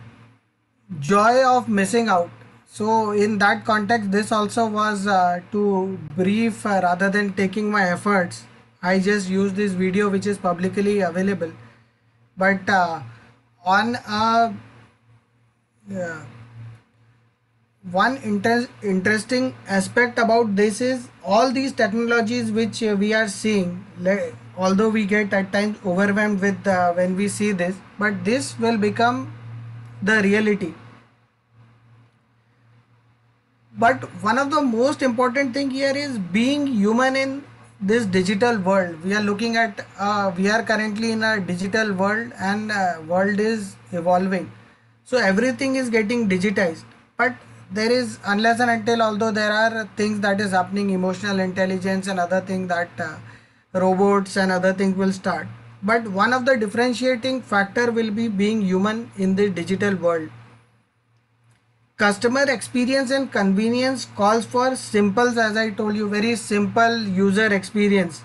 joy of missing out. So in that context, this also was to brief rather than taking my efforts. I just use this video which is publicly available. But on a one interesting aspect about this is all these technologies which we are seeing, although we get at times overwhelmed with when we see this, but this will become the reality. But one of the most important thing here is being human in this digital world. We are looking at we are currently in a digital world, and world is evolving, so everything is getting digitized. But there is, unless and until, although there are things that is happening, emotional intelligence and other things that robots and other things will start, but one of the differentiating factor will be being human in the digital world. Customer experience and convenience calls for simple, as I told you, very simple user experience.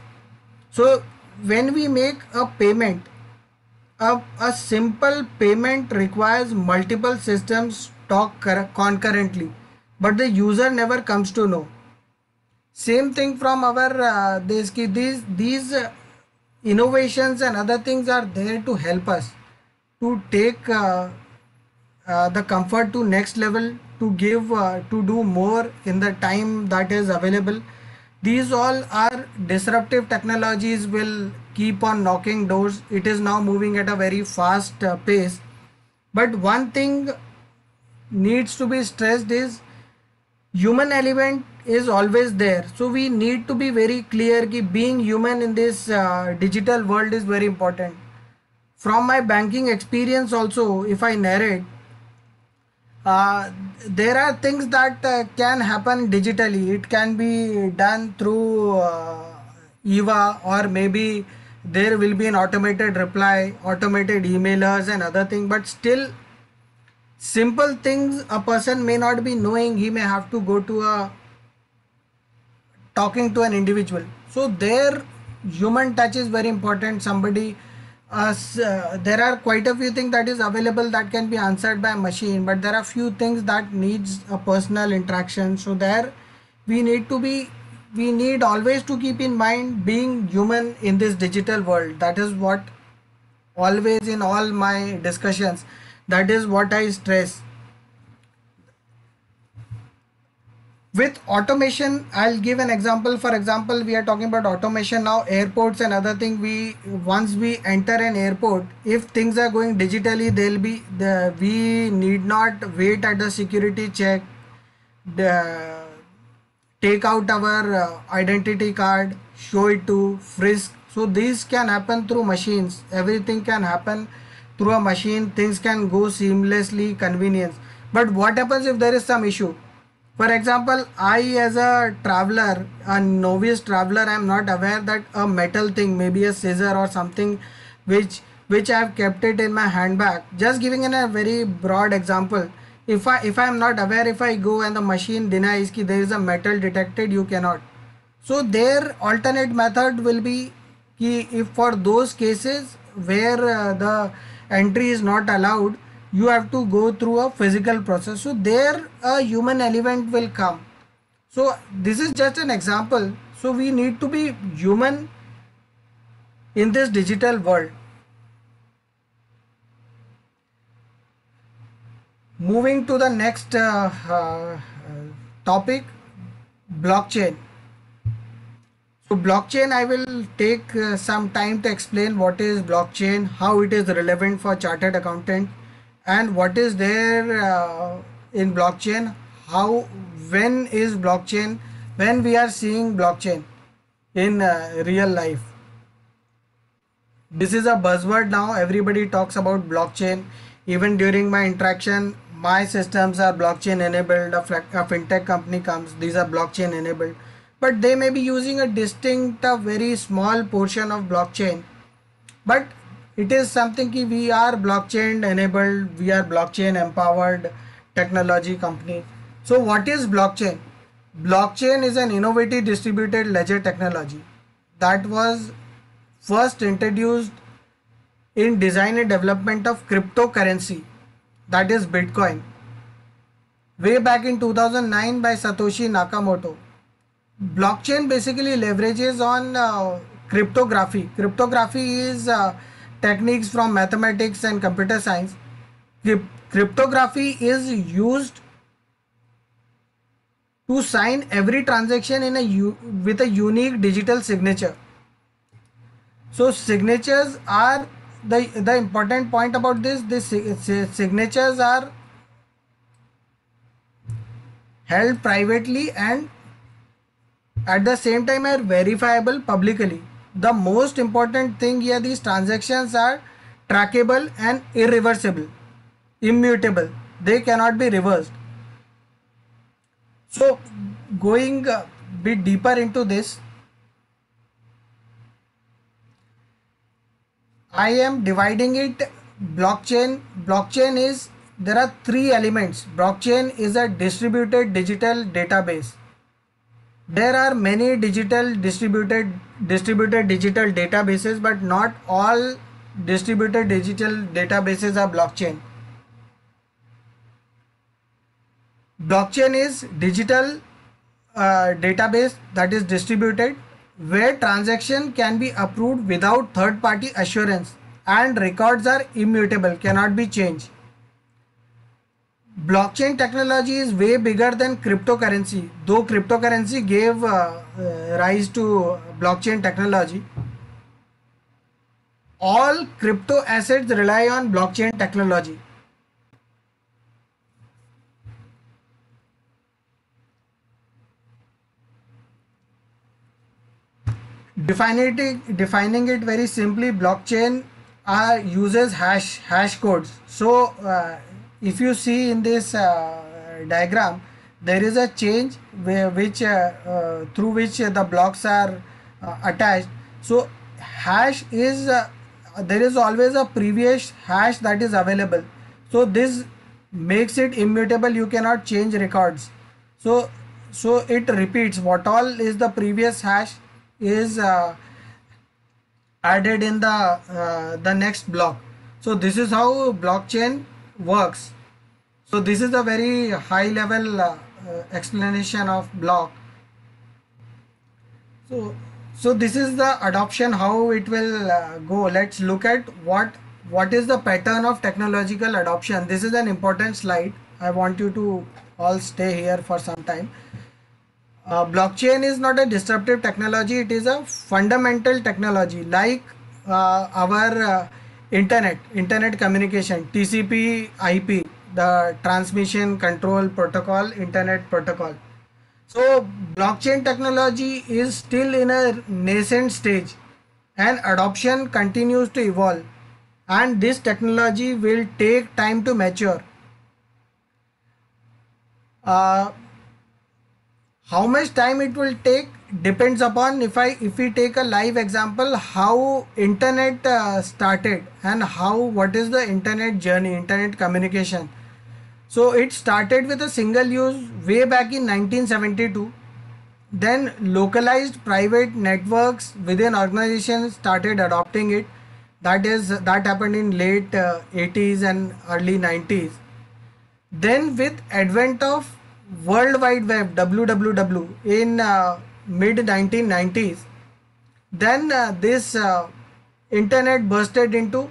So when we make a payment, a simple payment requires multiple systems talk concurrently, but the user never comes to know. Same thing from our these innovations and other things are there to help us to take the comfort to next level, to give to do more in the time that is available. These all are disruptive technologies, will keep on knocking doors. It is now moving at a very fast pace, but one thing needs to be stressed is human element is always there. So we need to be very clear that being human in this digital world is very important. From my banking experience also, if I narrate, there are things that can happen digitally. It can be done through EVA, or maybe there will be an automated reply, automated emailers and other things, but still simple things a person may not be knowing. He may have to go to a talking to an individual. So there human touch is very important. Somebody there are quite a few things that is available that can be answered by a machine, but there are few things that needs a personal interaction. So there we need always to keep in mind being human in this digital world. That is what always in all my discussions, that is what I stress. With automation, I'll give an example. For example, we are talking about automation now, airports and other thing. Once we enter an airport, if things are going digitally, we need not wait at the security check, take out our identity card, show it to frisk. So these can happen through machines. Everything can happen through a machine. Things can go seamlessly, convenience. But what happens if there is some issue? For example, I as a traveler, a novice traveler, I am not aware that a metal thing, maybe a scissor or something, which I have kept it in my handbag. Just giving in a very broad example. If I am not aware, if I go and the machine denies that there is a metal detected, you cannot. So their alternate method will be if for those cases where the entry is not allowed, you have to go through a physical process. So there a human element will come. So this is just an example. So we need to be human in this digital world. Moving to the next topic, blockchain. So blockchain, I will take some time to explain what is blockchain, how it is relevant for chartered accountant, and what is there in blockchain, how, when is blockchain, when we are seeing blockchain in real life. This is a buzzword now, everybody talks about blockchain. Even during my interaction, my systems are blockchain enabled, a fintech company comes, these are blockchain enabled, but they may be using a distinct, a very small portion of blockchain. But it is something ki we are blockchain enabled, we are blockchain empowered technology company. So what is blockchain? Blockchain is an innovative distributed ledger technology that was first introduced in design and development of cryptocurrency, that is Bitcoin, way back in 2009 by Satoshi Nakamoto. Blockchain basically leverages on cryptography. Cryptography is techniques from mathematics and computer science. Cryptography is used to sign every transaction with a unique digital signature. So signatures are the important point about this. Signatures are held privately and at the same time are verifiable publicly. The most important thing here, these transactions are trackable and irreversible, immutable. They cannot be reversed. So going a bit deeper into this, I am dividing it. Blockchain is, there are three elements. Blockchain is a distributed digital database. There are many distributed digital databases, but not all distributed digital databases are blockchain. Blockchain is digital database that is distributed, where transaction can be approved without third party assurance and records are immutable, cannot be changed. Blockchain technology is way bigger than cryptocurrency, though cryptocurrency gave rise to blockchain technology. All crypto assets rely on blockchain technology. Defining it very simply, blockchain uses hash codes. So if you see in this diagram, there is a change through which the blocks are attached. So hash is there is always a previous hash that is available. So this makes it immutable. You cannot change records. So it repeats what all is the previous hash is added in the next block. So this is how blockchain works. So this is a very high level explanation of block. So this is the adoption, how it will go. Let's look at what is the pattern of technological adoption. This is an important slide. I want you to all stay here for some time. Blockchain is not a disruptive technology, it is a fundamental technology, like our internet communication, TCP IP, the transmission control protocol, internet protocol. So blockchain technology is still in a nascent stage and adoption continues to evolve, and this technology will take time to mature. How much time it will take depends upon, if we take a live example, how internet started and what is the internet journey, internet communication. So it started with a single use way back in 1972, Then localized private networks within organizations started adopting it. That happened in late 80s and early 90s. Then with advent of World Wide Web (WWW) in mid 1990s, then this internet bursted into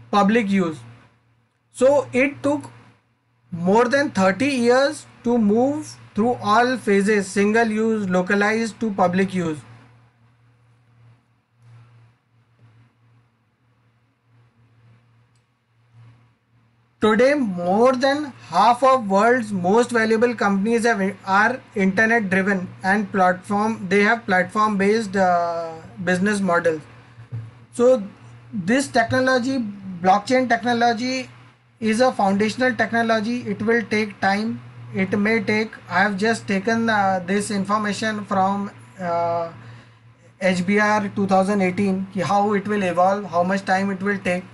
public use. So it took more than 30 years to move through all phases, single use, localized to public use. Today, more than half of world's most valuable companies are internet driven and they have platform based business models. So this technology, blockchain technology, is a foundational technology. It will take time. It may take, I have just taken this information from HBR 2018, how it will evolve, how much time it will take.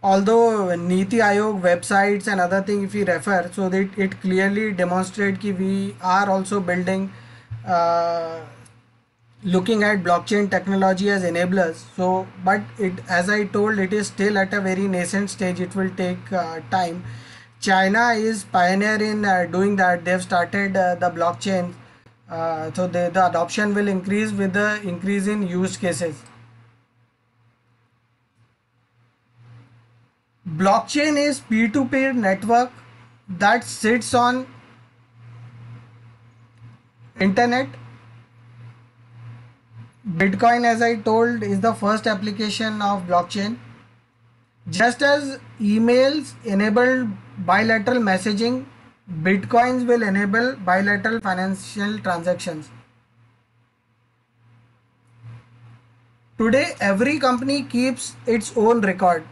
Although Niti Aayog websites and other thing, if we refer, so that it clearly demonstrate that we are also building, looking at blockchain technology as enablers. So, but it, as I told, it is still at a very nascent stage. It will take time. China is pioneer in doing that. They've started the blockchain. So the adoption will increase with the increase in use cases. Blockchain is peer-to-peer network that sits on internet. Bitcoin, as I told, is the first application of blockchain. Just as emails enabled bilateral messaging, Bitcoins will enable bilateral financial transactions. Today, every company keeps its own record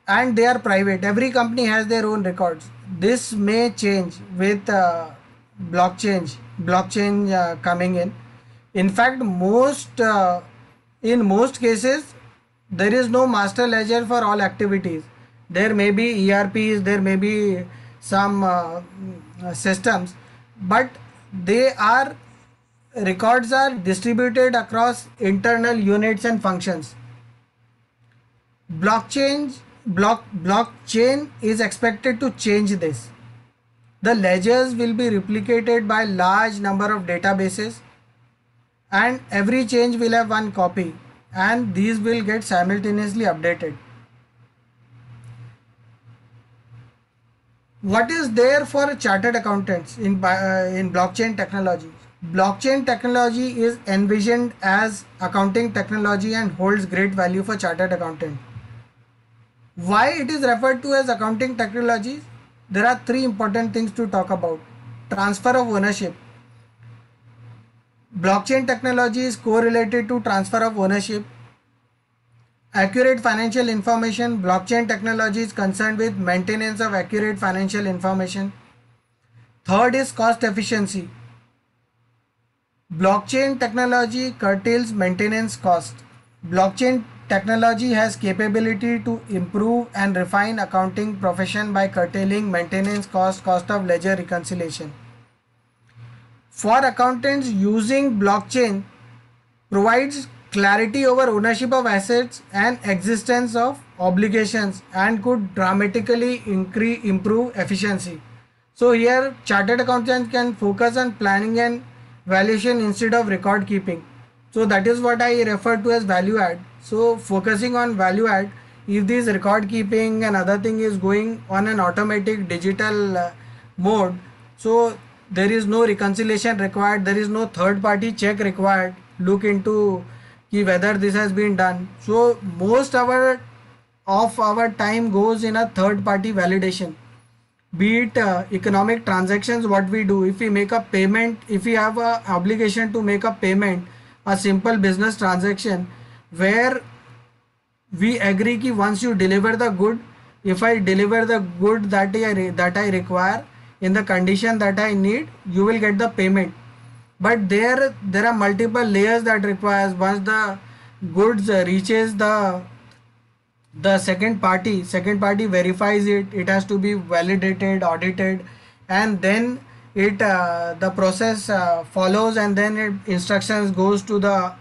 and they are private. Every company has their own records. This may change with blockchain coming in. In fact, in most cases, there is no master ledger for all activities. There may be ERPs, there may be some systems, but records are distributed across internal units and functions. Blockchain is expected to change this. The ledgers will be replicated by large number of databases, and every change will have one copy, and these will get simultaneously updated. What is there for chartered accountants in blockchain technology? Blockchain technology is envisioned as accounting technology and holds great value for chartered accountant. Why it is referred to as accounting technologies? There are three important things to talk about. Transfer of ownership. Blockchain technology is correlated to transfer of ownership. Accurate financial information. Blockchain technology is concerned with maintenance of accurate financial information. Third is cost efficiency. Blockchain technology curtails maintenance cost. Blockchain technology has capability to improve and refine accounting profession by curtailing maintenance cost of ledger reconciliation. For accountants, using blockchain provides clarity over ownership of assets and existence of obligations and could dramatically improve efficiency. So here chartered accountants can focus on planning and valuation instead of record keeping. So that is what I refer to as value add. So focusing on value add, if this record keeping and other thing is going on an automatic digital mode, so there is no reconciliation required, there is no third party check required, look into whether this has been done. So most of our time goes in a third party validation, be it economic transactions. What we do, if we make a payment, if we have a obligation to make a payment, a simple business transaction where we agree ki once you deliver the good, if I deliver the good that I require in the condition that I need, you will get the payment. But there are multiple layers that requires. Once the goods reaches the second party verifies it, it has to be validated, audited, and then it the process follows, and then instructions goes to the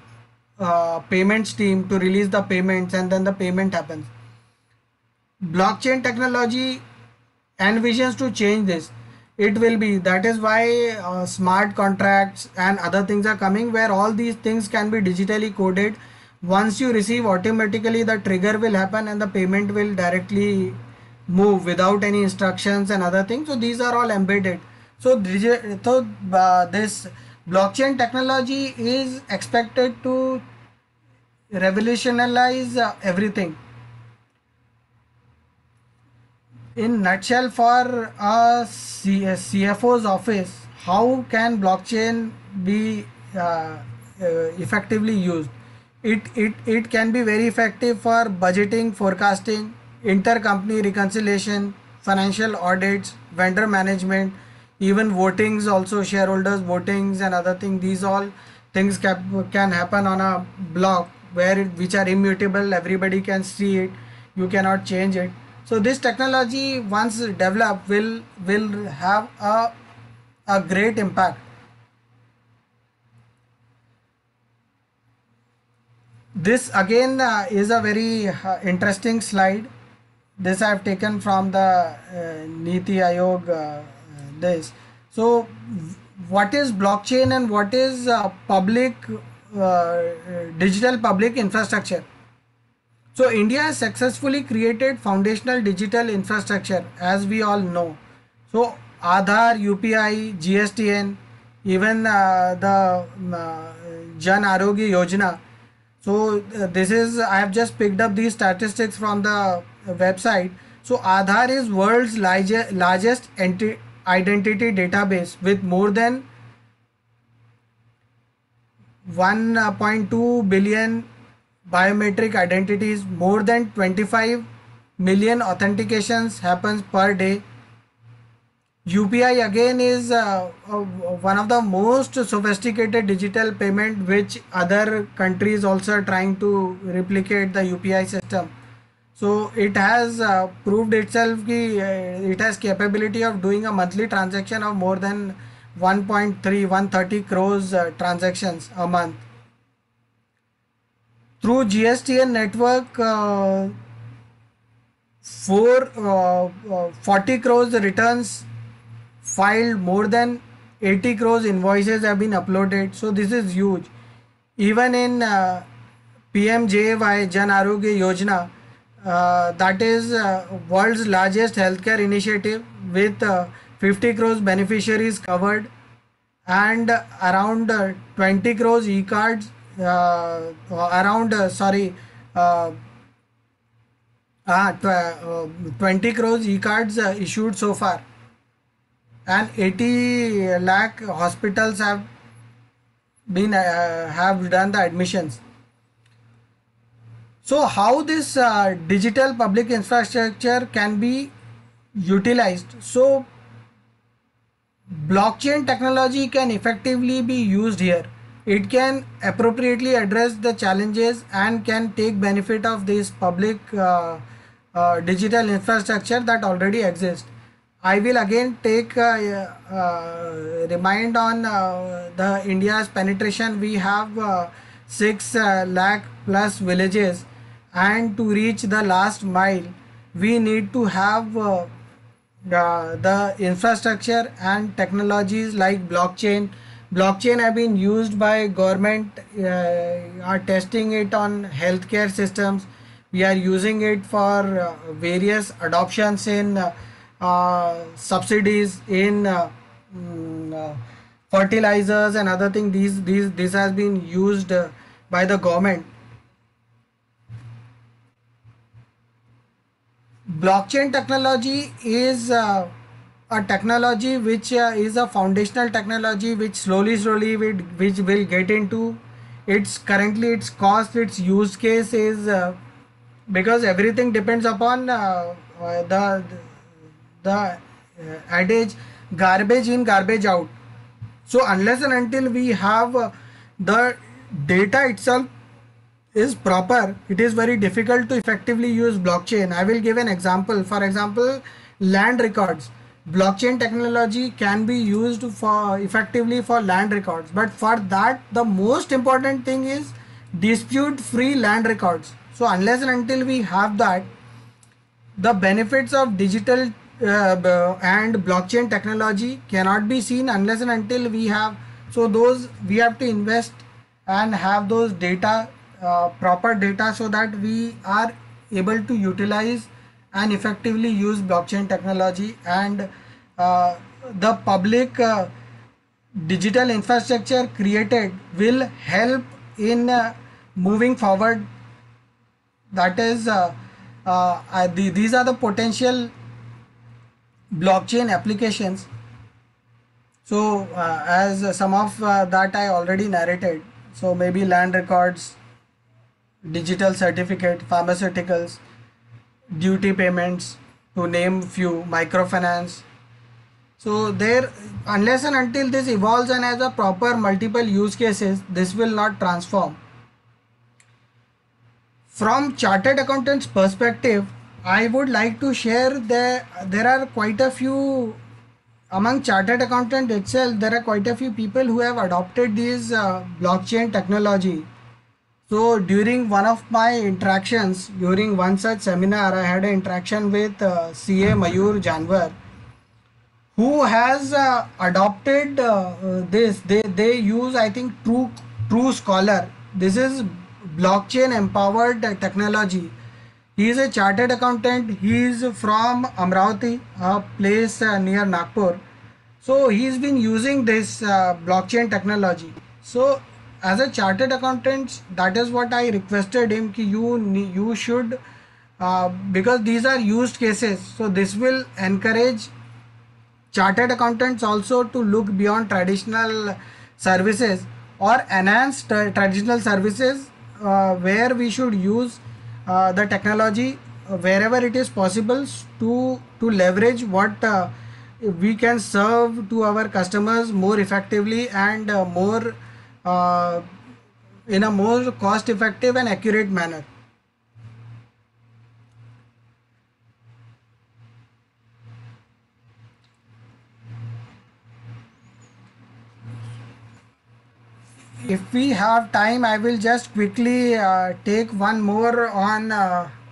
payments team to release the payments, and then the payment happens. Blockchain technology envisions to change this. It will be, that is why smart contracts and other things are coming, where all these things can be digitally coded. Once you receive, automatically the trigger will happen and the payment will directly move without any instructions and other things. So these are all embedded. So this blockchain technology is expected to revolutionize everything. In nutshell, for a CFO's office, how can blockchain be effectively used? It can be very effective for budgeting, forecasting, intercompany reconciliation, financial audits, vendor management, even votings also, shareholders votings and other things. These all things can happen on a block which are immutable. Everybody can see it. You cannot change it. So this technology, once developed, will have a great impact. This again is a very interesting slide. This I have taken from the Niti Aayog. This. So what is blockchain and what is digital public infrastructure? So India has successfully created foundational digital infrastructure, as we all know. So Aadhaar, UPI, GSTN, even the Jan Arogya Yojana. So this is, I have just picked up these statistics from the website. So Aadhaar is world's largest identity database with more than 1.2 billion biometric identities. More than 25 million authentications happens per day. UPI again is one of the most sophisticated digital payment, which other countries also are trying to replicate the UPI system. So it has proved itself it has capability of doing a monthly transaction of more than 130 crores transactions a month. Through GSTN network, 40 crores returns filed, more than 80 crores invoices have been uploaded. So this is huge. Even in PMJY, Jan Arogya Yojana, that is world's largest healthcare initiative with 50 crores beneficiaries covered, and around 20 crores e-cards, 20 crores e-cards issued so far, and 80 lakh hospitals have done the admissions. So how this digital public infrastructure can be utilized? So blockchain technology can effectively be used here. It can appropriately address the challenges and can take benefit of this public digital infrastructure that already exists. I will again take remind on the India's penetration. We have 6 lakh plus villages, and to reach the last mile we need to have the infrastructure and technologies like blockchain. Blockchain have been used by government, are testing it on healthcare systems. We are using it for various adoptions in subsidies in fertilizers and other things. This has been used by the government. Blockchain technology is a technology which is a foundational technology, which slowly which will get into its cost, its use case is because everything depends upon the adage garbage in, garbage out. So unless and until we have the data itself is proper, it is very difficult to effectively use blockchain. I will give an example. For example, land records. blockchain technology can be used for effectively for land records, but for that the most important thing is dispute free land records. So unless and until we have that, the benefits of digital and blockchain technology cannot be seen unless and until we have, so those we have to invest and have those data, proper data, so that we are able to utilize and effectively use blockchain technology, and the public digital infrastructure created will help in moving forward. That is these are the potential blockchain applications. So as some of that I already narrated, so maybe land records, digital certificate, pharmaceuticals, duty payments, to name few, microfinance. So there, unless and until this evolves and has a proper multiple use cases, this will not transform. From chartered accountants perspective, I would like to share that there are quite a few among chartered accountant itself. There are quite a few people who have adopted this blockchain technology. So during one of my interactions, during one such seminar, I had an interaction with CA Mayur Janwar, who has adopted this. They use, I think, True Scholar. This is blockchain empowered technology. He is a chartered accountant. He is from Amravati, a place near Nagpur. So he's been using this blockchain technology. So as a chartered accountant, that is what I requested him ki you should, because these are used cases. So this will encourage chartered accountants also to look beyond traditional services or enhance traditional services, where we should use the technology wherever it is possible to leverage what we can serve to our customers more effectively and more in a more cost effective and accurate manner. If we have time, I will just quickly take one more on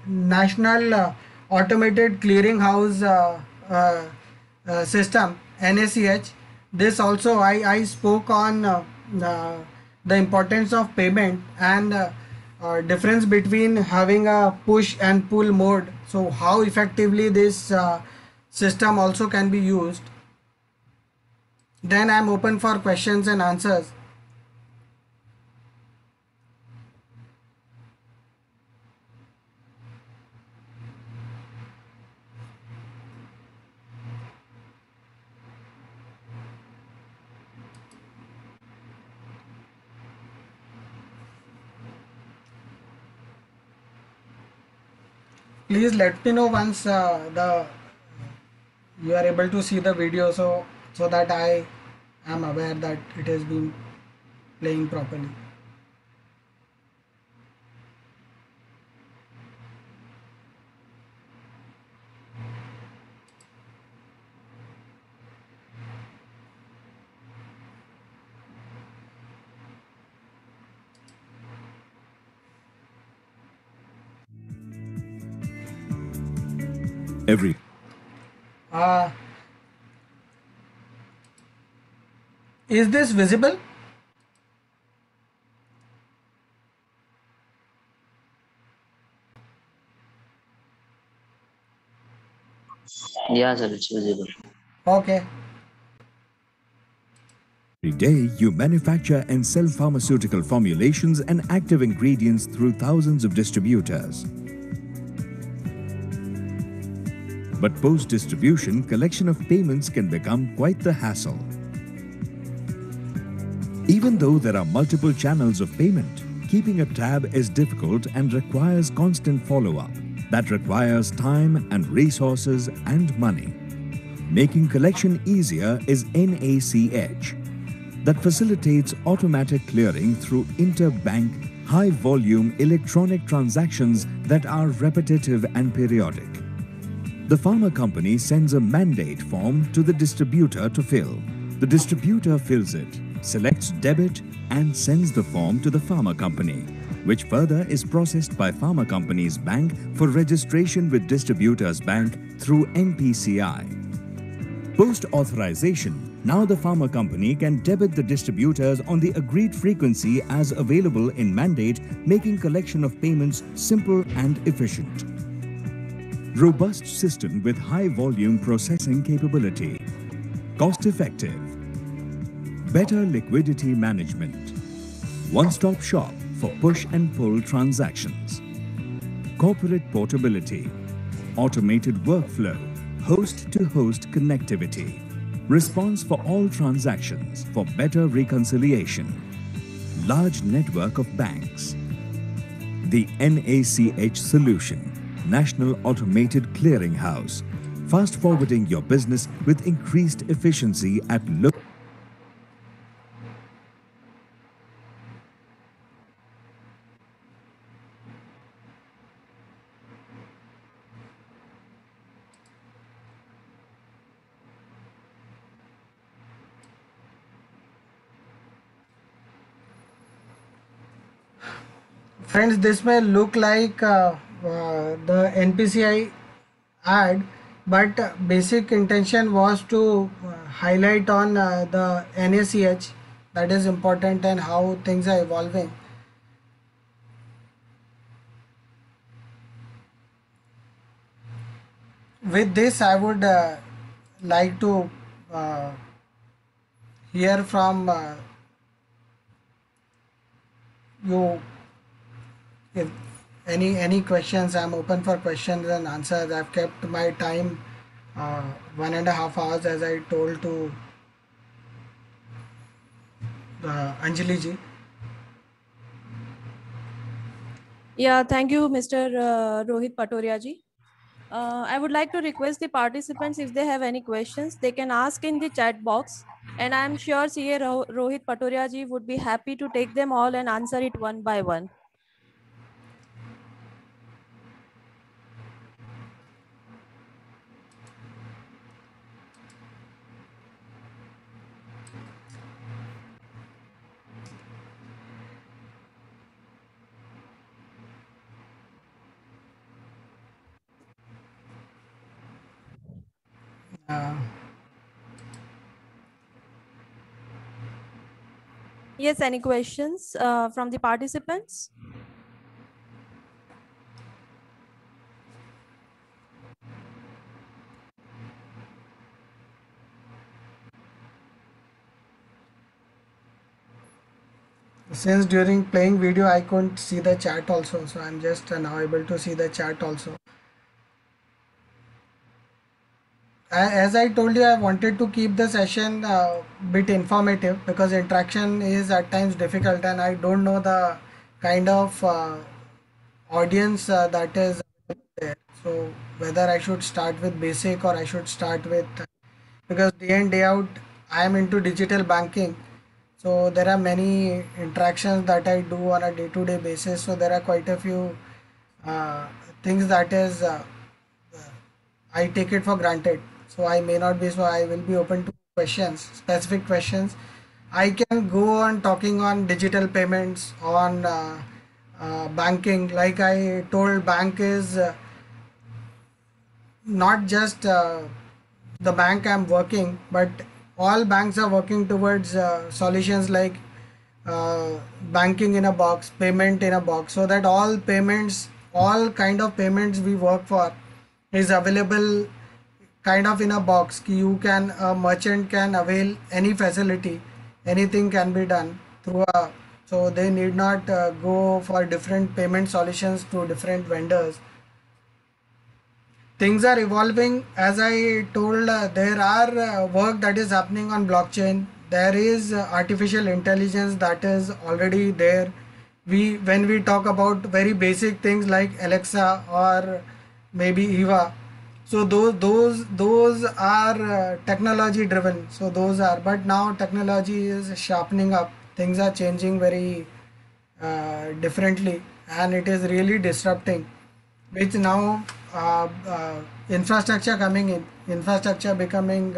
National Automated Clearinghouse System, NACH. This also I spoke on the importance of payment and difference between having a push and pull mode. So how effectively this system also can be used. Then I am open for questions and answers. Please let me know once you are able to see the video, so that I am aware that it has been playing properly. Every Is this visible? Yeah, sir, it's visible. Okay. day, you manufacture and sell pharmaceutical formulations and active ingredients through thousands of distributors. But post-distribution, collection of payments can become quite the hassle. Even though there are multiple channels of payment, keeping a tab is difficult and requires constant follow-up. That requires time and resources and money. Making collection easier is NACH, that facilitates automatic clearing through interbank, high-volume electronic transactions that are repetitive and periodic. The pharma company sends a mandate form to the distributor to fill. The distributor fills it, selects debit and sends the form to the pharma company, which further is processed by pharma company's bank for registration with distributor's bank through NPCI. Post-authorization, now the pharma company can debit the distributors on the agreed frequency as available in mandate, making collection of payments simple and efficient. Robust system with high volume processing capability. Cost-effective. Better liquidity management. One-stop shop for push and pull transactions. Corporate portability. Automated workflow. Host-to-host connectivity. Response for all transactions for better reconciliation. Large network of banks. The NACH solution. National Automated Clearing House. Fast forwarding your business with increased efficiency at low. Friends, this may look like the NPCI ad, but basic intention was to highlight on the NACH, that is important, and how things are evolving. With this, I would like to hear from you. If any questions, I'm open for questions and answers. I've kept my time 1.5 hours, as I told to Anjali ji. Yeah, thank you, Mr. Rohit Patoria ji. I would like to request the participants, if they have any questions, they can ask in the chat box, and I'm sure CA Rohit Patoria ji would be happy to take them all and answer it one by one. Yes, any questions from the participants? Since during playing video I couldn't see the chat also, so I'm just now able to see the chat also. As I told you, I wanted to keep the session bit informative, because interaction is at times difficult and I don't know the kind of audience that is there. So whether I should start with basic or I should start with, because day in day out I am into digital banking, so there are many interactions that I do on a day-to-day basis. So there are quite a few things that is I take it for granted. So I may not be, so I will be open to questions, specific questions. I can go on talking on digital payments, on banking. Like I told, bank is not just the bank I'm working, but all banks are working towards solutions like banking in a box, payment in a box, so that all payments, all kind of payments we work for is available kind of in a box. You can, a merchant can avail any facility, anything can be done through a, so they need not go for different payment solutions to different vendors. Things are evolving. As I told, there are work that is happening on blockchain. There is artificial intelligence that is already there. When we talk about very basic things like Alexa or maybe Eva, so those are technology driven. So those are, but now technology is sharpening up. Things are changing very differently, and it is really disrupting, which now infrastructure coming in, infrastructure becoming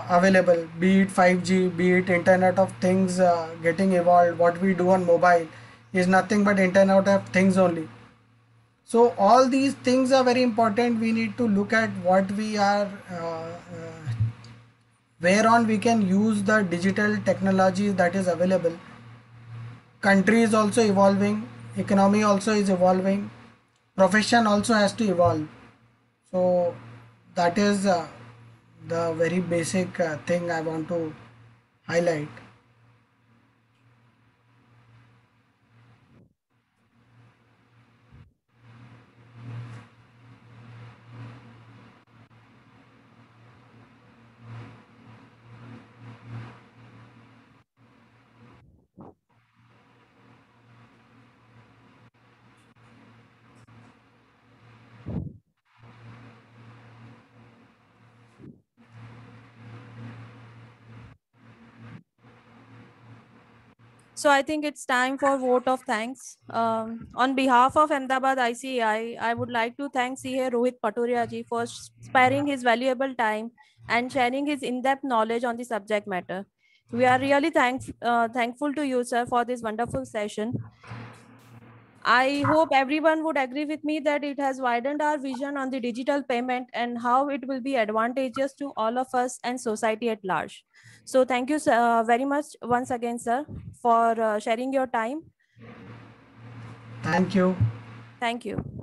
available, be it 5G, be it Internet of Things getting evolved. What we do on mobile is nothing but Internet of Things only. So all these things are very important. We need to look at what we are, whereon we can use the digital technology that is available. Country is also evolving, economy also is evolving, profession also has to evolve. So that is the very basic thing I want to highlight. So I think it's time for vote of thanks. On behalf of Ahmedabad ICAI, I would like to thank CA Rohit Patoria ji for sparing his valuable time and sharing his in-depth knowledge on the subject matter. We are really thankful to you, sir, for this wonderful session. I hope everyone would agree with me that it has widened our vision on the digital payment and how it will be advantageous to all of us and society at large. So thank you very much once again, sir, for sharing your time. Thank you. Thank you.